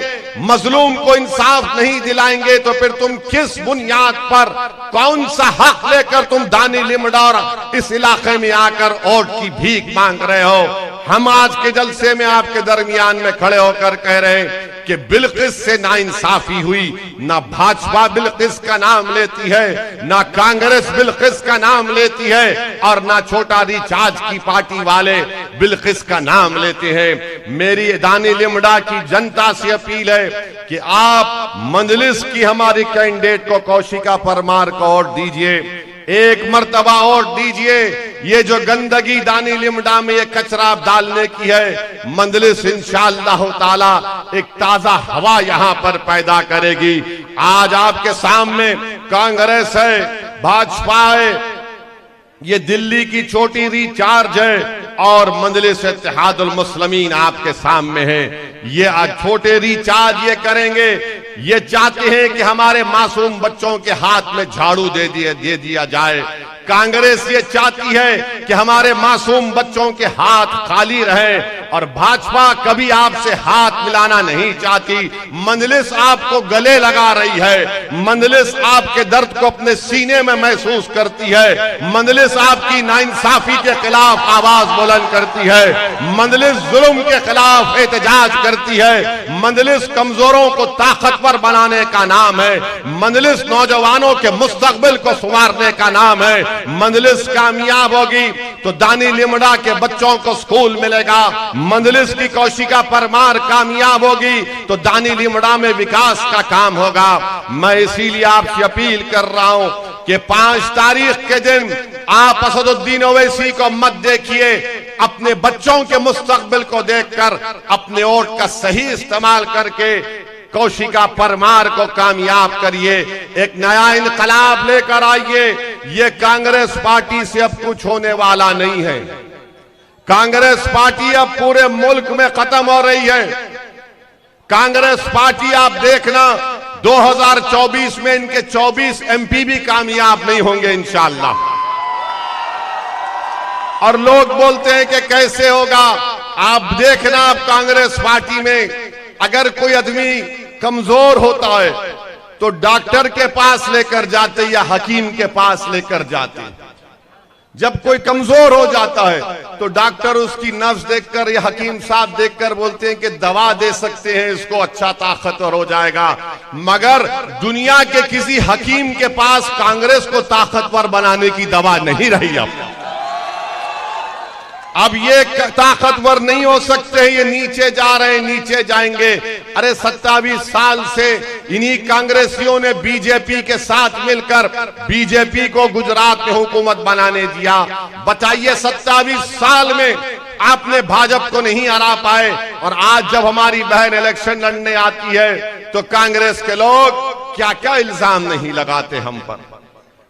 मजलूम को इंसाफ नहीं दिलाएंगे, तो फिर तुम किस बुनियाद पर, कौन सा हक लेकर तुम दानी लिम्डा और इस इलाके में आकर वोट की भीख मांग रहे हो? हम आज के जलसे में आपके दरमियान में खड़े होकर कह रहे हैं कि बिल्किस से नाइंसाफी हुई। ना भाजपा बिल्किस का नाम लेती है, ना कांग्रेस बिल्किस का नाम लेती है, और ना छोटा रिचार्ज की पार्टी वाले बिल्किस का नाम लेते हैं। मेरी दानी लिम्डा की जनता से अपील है कि आप मंजलिस की हमारी कैंडिडेट को कौशिका परमार को वोट दीजिए, एक मर्तबा वोट दीजिए। ये जो गंदगी दानी लिम्डा में ये कचरा डालने की है, मंजलिस इंशाअल्लाह ताला एक ताजा हवा यहां पर पैदा करेगी। आज आपके सामने कांग्रेस है, भाजपा है, ये दिल्ली की छोटी रिचार्ज है, और मंजलिस इत्तेहादुल मुस्लिमीन आपके सामने है। ये आज छोटे रिचार्ज ये करेंगे ये चाहते हैं कि हमारे मासूम बच्चों के हाथ में झाड़ू दे दिया जाए। कांग्रेस ये चाहती है कि हमारे मासूम बच्चों के हाथ खाली रहे, और भाजपा कभी आपसे हाथ मिलाना नहीं चाहती। मंजलिस आपको गले लगा रही है, मंजलिस आपके दर्द को अपने सीने में महसूस करती है, मंजलिस आपकी नाइंसाफी के खिलाफ आवाज बुलंद करती है, मंजलिस जुल्म के खिलाफ एहतजाज करती है, मंजलिस कमजोरों को ताकतवर बनाने का नाम है, मंजलिस नौजवानों के मुस्तकबिल को संवारने का नाम है। मंजलिस कामयाब होगी तो दानी लिमड़ा के बच्चों को स्कूल मिलेगा, मंजलिस की कौशिका परमार कामयाब होगी तो दानी लिमड़ा में विकास का काम होगा। मैं इसीलिए आपसे अपील कर रहा हूं कि 5 तारीख के दिन आप असदुद्दीन ओवैसी को मत देखिए, अपने बच्चों के मुस्तकबिल को देखकर अपने वोट का सही इस्तेमाल करके कौशिका परमार को कामयाब करिए, एक नया इनकलाब लेकर आइए। ये कांग्रेस पार्टी से अब कुछ होने वाला नहीं है। कांग्रेस पार्टी अब पूरे मुल्क में खत्म हो रही है। कांग्रेस पार्टी आप देखना 2024 में इनके 24 एमपी भी कामयाब नहीं होंगे इंशाअल्लाह। और लोग बोलते हैं कि कैसे होगा, आप देखना आप कांग्रेस पार्टी में अगर कोई आदमी कमजोर होता है तो डॉक्टर के पास लेकर जाते या हकीम के पास लेकर जाते। जब कोई कमजोर हो जाता है तो डॉक्टर उसकी नब्ज देखकर या हकीम साहब देखकर बोलते हैं कि दवा दे सकते हैं, इसको अच्छा ताकतवर हो जाएगा। मगर दुनिया के किसी हकीम के पास कांग्रेस को ताकतवर बनाने की दवा नहीं रही। अब ये ताकतवर नहीं हो सकते, ये नीचे जा रहे हैं, नीचे जाएंगे। अरे 27 साल से इन्हीं कांग्रेसियों ने बीजेपी के साथ मिलकर बीजेपी को गुजरात में हुकूमत बनाने दिया। बताइए 27 साल में आपने भाजपा को नहीं हरा पाए, और आज जब हमारी बहन इलेक्शन लड़ने आती है तो कांग्रेस के लोग क्या क्या इल्जाम नहीं लगाते हम पर,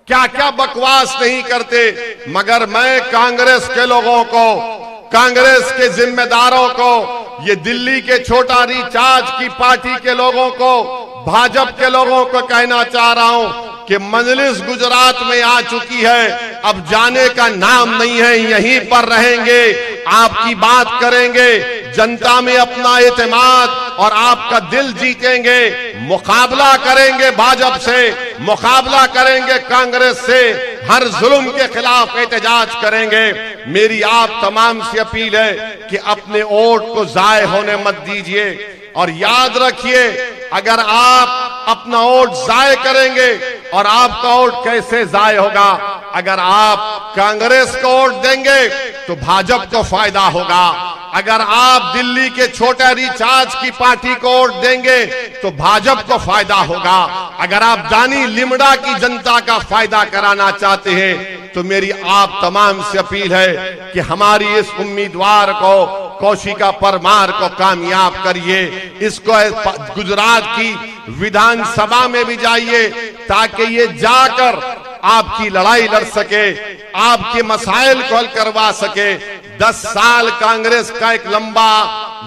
क्या क्या बकवास नहीं करते। मगर मैं कांग्रेस के लोगों को, कांग्रेस के जिम्मेदारों को, ये दिल्ली के छोटा रिचार्ज की पार्टी के लोगों को, भाजपा के लोगों को कहना चाह रहा हूं कि मजलिस गुजरात में आ चुकी है, अब जाने का नाम नहीं है, यहीं पर रहेंगे, आपकी बात करेंगे, जनता में अपना एतमाद और आपका दिल जीतेंगे, मुकाबला करेंगे भाजपा से, मुकाबला करेंगे कांग्रेस से, हर जुल्म के खिलाफ एहतजाज करेंगे। मेरी आप तमाम से अपील है कि अपने वोट को जाय होने मत दीजिए, और याद रखिए अगर आप अपना वोट जाय करेंगे, और आपका वोट कैसे जाय होगा, अगर आप कांग्रेस को वोट देंगे तो भाजपा को फायदा होगा, अगर आप दिल्ली के छोटा रिचार्ज की पार्टी को वोट देंगे तो भाजपा को फायदा होगा, अगर आप दानी लिमड़ा की जनता का फायदा कराना चाहते हैं तो मेरी आप तमाम से अपील है कि हमारी इस उम्मीदवार को, कौशिका परमार को कामयाब करिए। इसको गुजरात की विधानसभा में भी जाइए ताकि ये जाकर आपकी लड़ाई लड़ सके, आपके मसाइल को हल करवा सके। 10 साल कांग्रेस का एक लंबा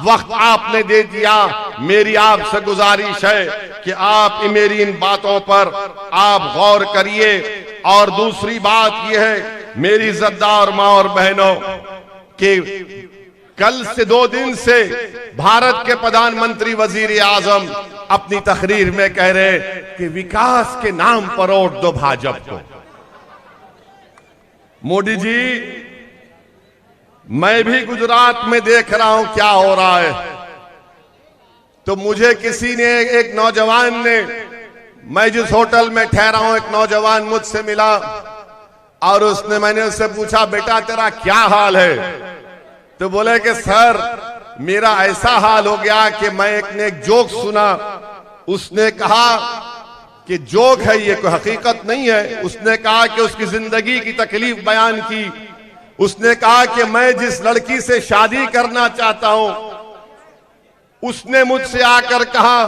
वक्त आपने दे दिया। मेरी आपसे गुजारिश है कि आप मेरी इन बातों पर आप गौर करिए। और दूसरी बात यह है मेरी इज्जतदार माँ और बहनों कि कल से 2 दिन से भारत के प्रधानमंत्री वजीर आजम अपनी तकरीर में कह रहे कि विकास के नाम पर वोट दो भाजपा को। मोदी जी, मैं भी गुजरात में देख रहा हूं क्या हो रहा है। तो मुझे किसी ने, एक नौजवान ने, मैं जिस होटल में ठहरा हूं, एक नौजवान मुझसे मिला और मैंने उससे पूछा, बेटा तेरा क्या हाल है? तो बोले कि सर मेरा ऐसा हाल हो गया कि मैं एक जोक सुना, उसने कहा कि जोक है ये, कोई हकीकत नहीं है। उसने कहा कि उसकी जिंदगी की तकलीफ बयान की। उसने कहा कि मैं जिस लड़की से शादी करना चाहता हूं उसने मुझसे आकर कहा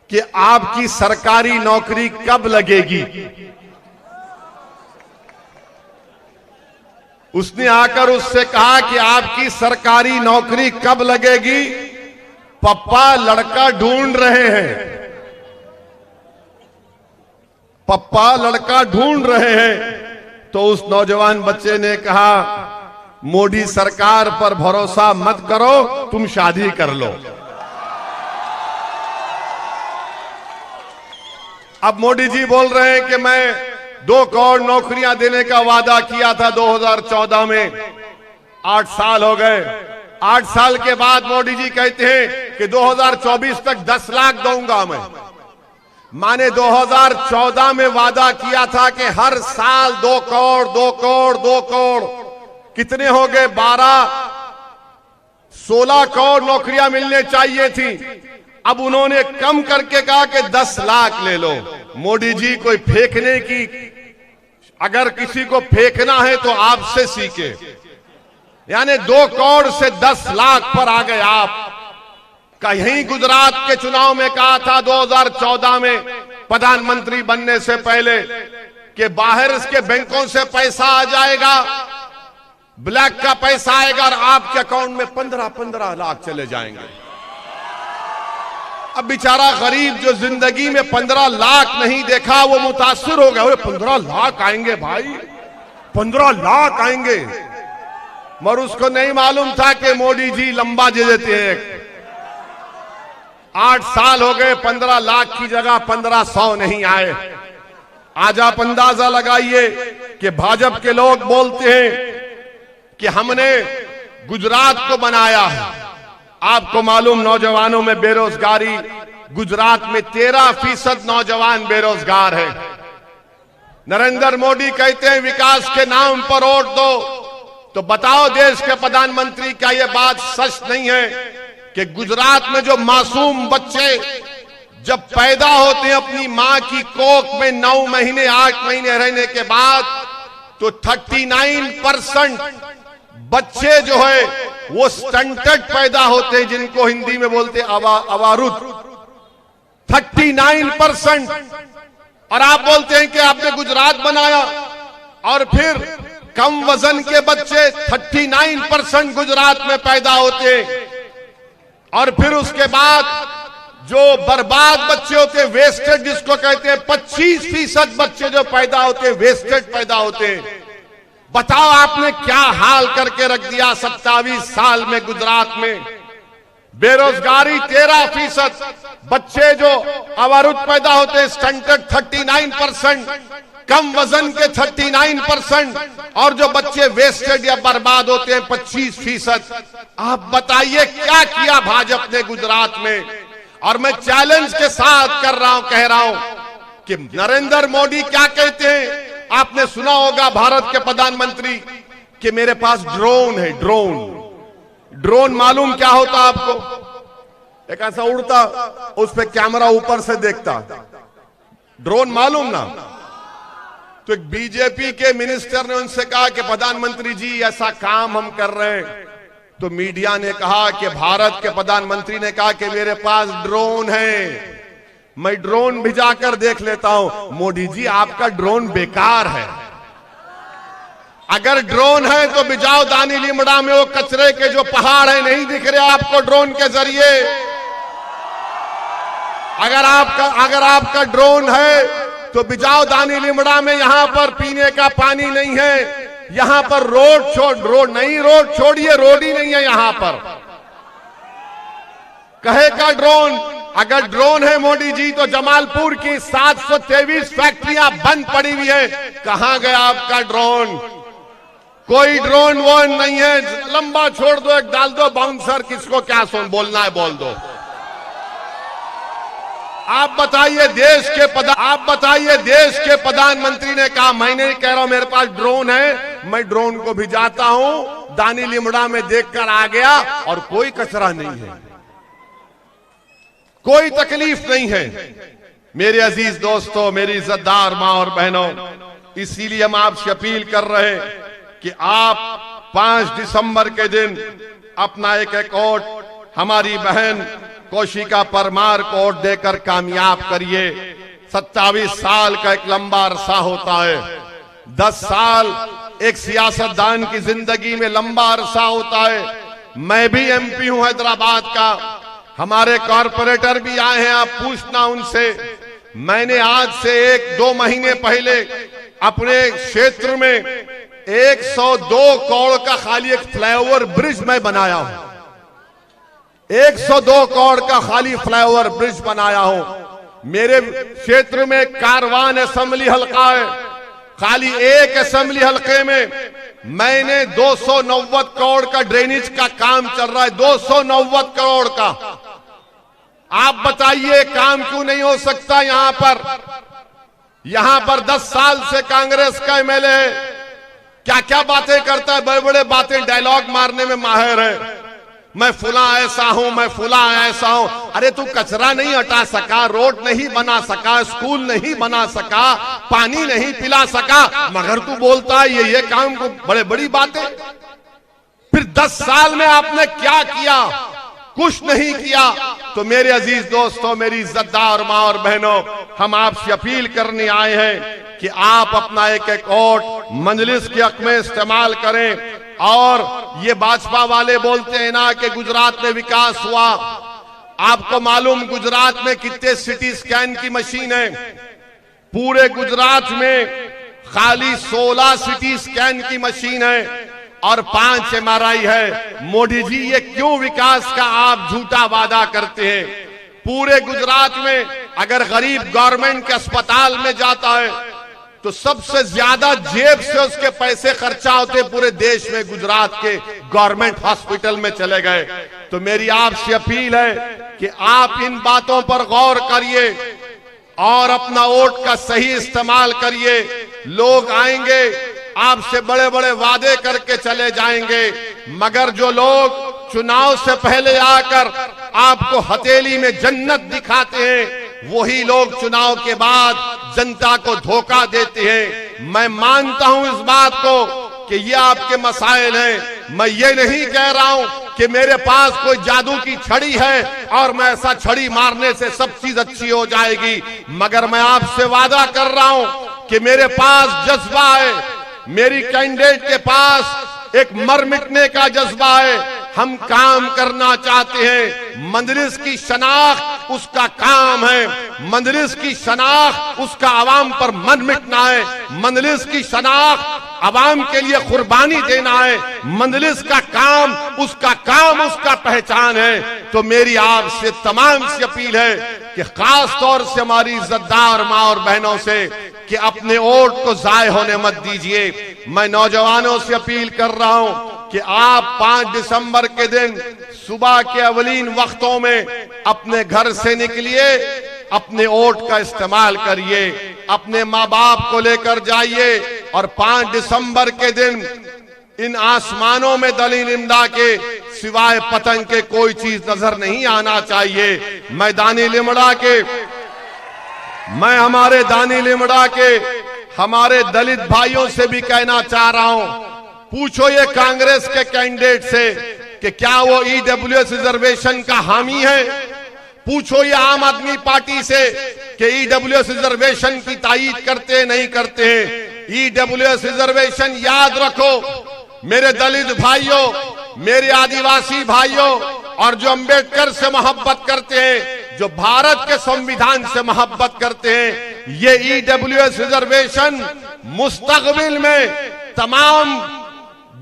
कि आपकी सरकारी नौकरी कब लगेगी। उसने आकर उससे कहा कि आपकी सरकारी नौकरी कब लगेगी। पप्पा लड़का ढूंढ रहे हैं, पप्पा लड़का ढूंढ रहे हैं। तो उस नौजवान बच्चे ने कहा, मोदी सरकार पर भरोसा मत करो, तुम शादी कर लो। अब मोदी जी बोल रहे हैं कि मैं 2 करोड़ नौकरियां देने का वादा किया था 2014 में, 8 साल हो गए। 8 साल के बाद मोदी जी कहते हैं कि 2024 तक 10 लाख दूंगा मैं। माने 2014 में वादा किया था कि हर साल 2 करोड़ 2 करोड़ 2 करोड़, कितने हो गए? 16 करोड़ नौकरियां मिलने चाहिए थी। अब उन्होंने कम करके कहा कि 10 लाख ले लो। मोदी जी कोई फेंकने की, अगर किसी को फेंकना है तो आपसे सीखे, यानी 2 करोड़ से 10 लाख पर आ गए आप। कहीं गुजरात के चुनाव में कहा था 2014 में प्रधानमंत्री बनने से पहले कि बाहर इसके बैंकों से पैसा आ जाएगा, ब्लैक का पैसा आएगा और आपके अकाउंट में 15-15 लाख चले जाएंगे। अब बेचारा गरीब जो जिंदगी में 15 लाख नहीं देखा, वो मुतासिर हो गया। 15 लाख आएंगे भाई, 15 लाख आएंगे। मगर उसको नहीं मालूम था कि मोदी जी लंबा दे देते हैं। 8 साल हो गए, 15 लाख की जगह 1500 नहीं आए। आज आप अंदाजा लगाइए कि भाजपा के लोग बोलते हैं कि हमने गुजरात को बनाया है। आपको मालूम नौजवानों में बेरोजगारी, गुजरात में 13% नौजवान बेरोजगार है। नरेंद्र मोदी कहते हैं विकास के नाम पर वोट दो, तो बताओ देश के प्रधानमंत्री, क्या यह बात सच नहीं है कि गुजरात में जो मासूम बच्चे जब पैदा होते हैं अपनी मां की कोख में 9 महीने 8 महीने रहने के बाद, तो 39% बच्चे जो है वो स्टंटेड पैदा होते हैं, जिनको हिंदी में बोलते अवारुद। 39%। और आप बोलते हैं कि आपने गुजरात बनाया, और फिर कम वजन के बच्चे 39% गुजरात में पैदा होते हैं। और फिर उसके बाद जो बर्बाद बच्चे होते हैं, वेस्टेड जिसको कहते हैं, 25% बच्चे जो पैदा होते हैं वेस्टेड पैदा होते हैं। बताओ आपने क्या हाल करके रख दिया 27 साल में गुजरात में। बेरोजगारी 13%, बच्चे जो अवारुद पैदा होते हैं स्टंटेड 39%, कम वजन के 39%, और जो बच्चे वेस्टेड या बर्बाद होते हैं 25%। आप बताइए क्या किया भाजपा ने गुजरात में। और मैं चैलेंज के साथ कह रहा हूं कि नरेंद्र मोदी क्या कहते हैं। आपने सुना होगा भारत के प्रधानमंत्री कि मेरे पास ड्रोन है। ड्रोन मालूम क्या होता आपको? एक ऐसा उड़ता, उस पे कैमरा ऊपर से देखता, ड्रोन मालूम ना? तो एक बीजेपी के मिनिस्टर ने उनसे कहा कि प्रधानमंत्री जी ऐसा काम हम कर रहे हैं। तो मीडिया ने कहा कि भारत के प्रधानमंत्री ने कहा कि मेरे पास ड्रोन है, मैं ड्रोन भिजाकर देख लेता हूं। मोदी जी आपका ड्रोन बेकार है। अगर ड्रोन है तो भिजाओ दानी लिमड़ा में वो कचरे के जो पहाड़ है, नहीं दिख रहे आपको ड्रोन के जरिए? अगर आपका ड्रोन है तो भिजाओ दानी लिमड़ा में। यहां पर पीने का पानी नहीं है, यहां पर रोड छोड़िए, रोड ही नहीं है यहां पर। कहेगा ड्रोन, अगर ड्रोन है मोदी जी तो जमालपुर की 723 फैक्ट्रियां बंद पड़ी हुई है, कहां गया आपका ड्रोन? कोई ड्रोन वोन नहीं है। लंबा छोड़ दो, एक डाल दो बाउंसर, किसको क्या बोलना है बोल दो। आप बताइए देश के प्रधानमंत्री ने कहा, मैं नहीं कह रहा हूं मेरे पास ड्रोन है, मैं ड्रोन को भिजाता हूं, दानी लिमड़ा में देखकर आ गया और कोई कचरा नहीं है, कोई तकलीफ नहीं है। मेरे अजीज दोस्तों, मेरी इज्जतदार मां और बहनों, इसीलिए हम आपसे अपील कर रहे हैं कि आप 5 दिसंबर के दिन अपना एक वोट हमारी बहन कौशिका परमार को वोट देकर कामयाब करिए। 27 साल का एक लंबा अरसा होता है। 10 साल एक सियासतदान की जिंदगी में लंबा अरसा होता है। मैं भी एमपी हूं हैदराबाद का। हमारे कॉरपोरेटर भी आए हैं, आप पूछना उनसे। मैंने आज से 1-2 महीने पहले अपने क्षेत्र में 102 करोड़ का खाली एक फ्लाईओवर ब्रिज मैं बनाया हूं। 102 करोड़ का खाली फ्लाईओवर ब्रिज बनाया हूं। मेरे क्षेत्र में कारवान असेंबली हल्का है, खाली एक असेंबली हल्के में मैंने 290 करोड़ का ड्रेनेज का काम चल रहा है, 290 करोड़ का। आप बताइए काम क्यों नहीं हो सकता यहां पर? यहां पर 10 साल से कांग्रेस का एमएलए है, क्या क्या बातें करता है, बड़े बड़े बातें डायलॉग मारने में माहिर है। मैं फुला ऐसा हूं, मैं फुला ऐसा हूं। अरे तू कचरा नहीं हटा सका, रोड नहीं बना सका, स्कूल नहीं बना सका, पानी नहीं पिला सका, मगर तू बोलता है ये काम को बड़े बड़ी बातें। फिर 10 साल में आपने क्या किया? कुछ नहीं किया। तो मेरे अजीज दोस्तों, मेरी इज्जतदार मां और बहनों, हम आपसे अपील करने आए हैं कि आप अपना एक एक वोट मजलिस के हक में इस्तेमाल करें। और ये भाजपा वाले बोलते हैं ना कि गुजरात में विकास हुआ। आपको मालूम गुजरात में कितने सिटी स्कैन की मशीन है? पूरे गुजरात में खाली 16 सिटी स्कैन की मशीन है और 5 MRI है। मोदी जी, ये क्यों विकास का आप झूठा वादा करते हैं? पूरे गुजरात में अगर गरीब गवर्नमेंट के अस्पताल में जाता है तो सबसे ज्यादा जेब से उसके पैसे खर्चा होते पूरे देश में गुजरात के गवर्नमेंट हॉस्पिटल में चले गए। तो मेरी आपसे अपील है कि आप इन बातों पर गौर करिए और अपना वोट का सही इस्तेमाल करिए। लोग आएंगे, आपसे बड़े बड़े वादे करके चले जाएंगे, मगर जो लोग चुनाव से पहले आकर आपको हथेली में जन्नत दिखाते हैं, वही लोग चुनाव के बाद जनता को धोखा देते हैं। मैं मानता हूं इस बात को कि ये आपके मसाइल हैं। मैं ये नहीं कह रहा हूं कि मेरे पास कोई जादू की छड़ी है और मैं ऐसा छड़ी मारने से सब चीज अच्छी हो जाएगी, मगर मैं आपसे वादा कर रहा हूं कि मेरे पास जज्बा है, मेरी कैंडिडेट के पास एक मर मिटने का जज्बा है। हम काम करना चाहते हैं। मजलिस की शनाख्त उसका काम है, मजलिस की शनाख्त उसका आवाम पर मन मिटना है, मजलिस की शनाख्त आवाम के लिए कुर्बानी देना है, मजलिस का काम उसका पहचान है। तो मेरी आपसे तमाम से अपील है कि खास तौर से हमारी इज्जतदार मां और बहनों से कि अपने वोट को जाय होने मत दीजिए। मैं नौजवानों से अपील कर रहा हूं कि आप 5 दिसंबर के दिन सुबह के अवलीन वक्तों में अपने घर से निकलिए, अपने वोट का इस्तेमाल करिए, अपने माँ बाप को लेकर जाइए और 5 दिसंबर के दिन इन आसमानों में दलील इमदा के सिवाय पतंग के कोई चीज नजर नहीं आना चाहिए। मैं हमारे दानी लिमड़ा के हमारे दलित भाइयों से भी कहना चाह रहा हूं, पूछो ये कांग्रेस के कैंडिडेट से कि क्या वो ईडब्ल्यूएस रिजर्वेशन का हामी है। पूछो ये आम आदमी पार्टी से कि ईडब्ल्यूएस रिजर्वेशन की तायीद करते नहीं करते हैं। ईडब्ल्यूएस रिजर्वेशन याद रखो मेरे दलित भाइयों, मेरे आदिवासी भाइयों, और जो अंबेडकर से मोहब्बत करते हैं, जो भारत के संविधान से मोहब्बत करते हैं, ये ईडब्ल्यूएस रिजर्वेशन मुस्तकबिल में तमाम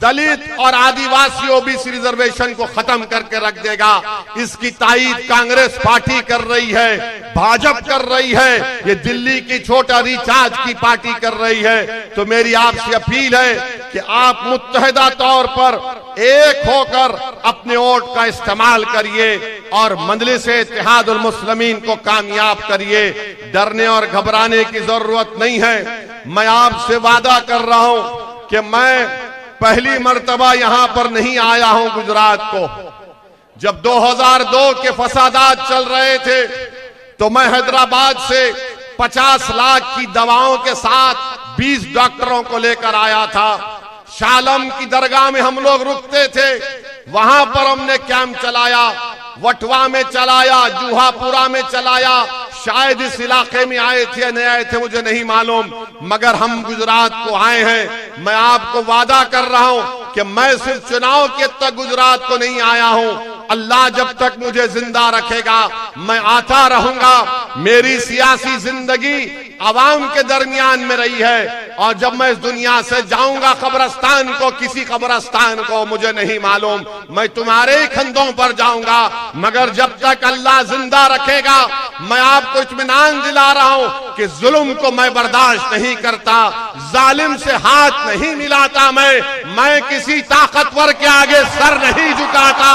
दलित और आदिवासी ओबीसी रिजर्वेशन को खत्म करके रख देगा। इसकी तायीद कांग्रेस पार्टी कर रही है, भाजपा कर रही है, ये दिल्ली की छोटा रिचार्ज की पार्टी कर रही है। तो मेरी आपसे अपील है कि आप मुत्तहिदा तौर पर एक होकर अपने वोट का इस्तेमाल करिए और मजलिस इत्तेहादुल मुस्लिमीन को कामयाब करिए। डरने और घबराने की जरूरत नहीं है। मैं आपसे वादा कर रहा हूं कि मैं पहली मर्तबा यहां पर नहीं आया हूं गुजरात को। जब 2002 के फसादात चल रहे थे तो मैं हैदराबाद से 50 लाख की दवाओं के साथ 20 डॉक्टरों को लेकर आया था। शालम की दरगाह में हम लोग रुकते थे, वहां पर हमने कैंप चलाया, वटवा में चलाया, जूहापुरा में चलाया, शायद इस इलाके में आए थे या नहीं आए थे मुझे नहीं मालूम, मगर हम गुजरात को आए हैं। मैं आपको वादा कर रहा हूं कि मैं सिर्फ चुनाव के तक गुजरात को नहीं आया हूं, अल्लाह जब तक मुझे जिंदा रखेगा मैं आता रहूंगा। मेरी सियासी जिंदगी आवाम के दरमियान में रही है, और जब मैं इस दुनिया से जाऊंगा कब्रस्तान को, किसी कब्रस्तान को मुझे नहीं मालूम, मैं तुम्हारे ही कंधों पर जाऊंगा। मगर जब तक अल्लाह जिंदा रखेगा मैं आपको इत्मीनान दिला रहा हूं कि जुल्म को मैं बर्दाश्त नहीं करता, जालिम से हाथ नहीं मिलाता, मैं किसी ताकतवर के आगे सर नहीं झुकाता।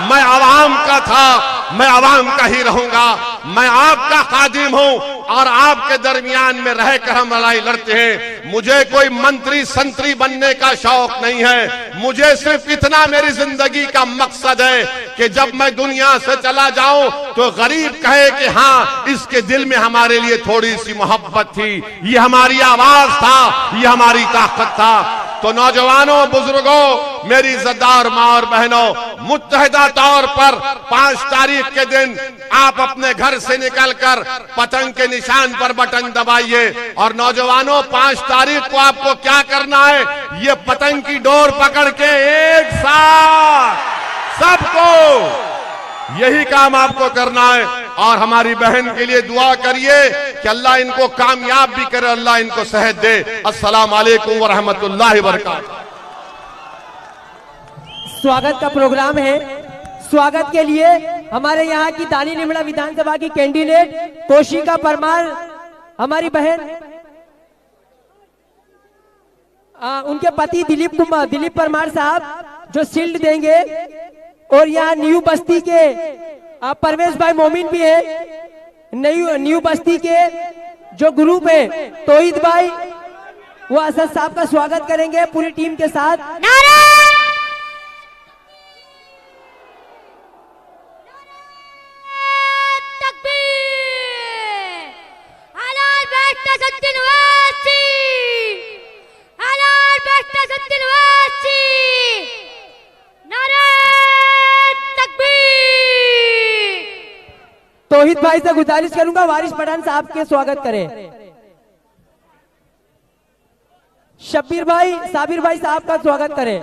मैं आवाम का था, मैं आवाम का ही रहूंगा। मैं आपका खादिम हूं और आपके दरमियान में रहकर हम लड़ाई लड़ते हैं। मुझे कोई मंत्री संतरी बनने का शौक नहीं है, मुझे सिर्फ इतना मेरी जिंदगी का मकसद है कि जब मैं दुनिया से चला जाऊं तो गरीब कहे कि हाँ, इसके दिल में हमारे लिए थोड़ी सी मोहब्बत थी, ये हमारी आवाज था, ये हमारी ताकत था। तो नौजवानों, बुजुर्गों, मेरी इज्जतदार माँ और बहनों, मुत्तहिदा तौर पर 5 तारीख के दिन आप अपने घर से निकलकर पतंग के निशान पर बटन दबाइए। और नौजवानों, 5 तारीख को आपको क्या करना है, ये पतंग की डोर पकड़ के एक साथ सबको यही काम आपको करना है। और हमारी बहन के लिए दुआ करिए कि अल्लाह इनको कामयाब भी करे, अल्लाह इनको सेहत दे। अस्सलाम वालेकुम व रहमतुल्लाहि व बरकातहू। स्वागत का प्रोग्राम है। स्वागत के लिए हमारे यहाँ की दानी लिमड़ा विधानसभा की कैंडिडेट तोशिका परमार, हमारी बहन, उनके पति दिलीप परमार साहब जो शील्ड देंगे। और यहाँ न्यू बस्ती के परवेश भाई मोमिन भी है। न्यू बस्ती के जो ग्रुप है तोहिद भाई, वो असद साहब का स्वागत करेंगे पूरी टीम के साथ। तोहिद भाई से गुजारिश करूंगा वारिस पठान साहब के स्वागत करें। शब्बीर भाई, साबिर भाई साहब का स्वागत करें।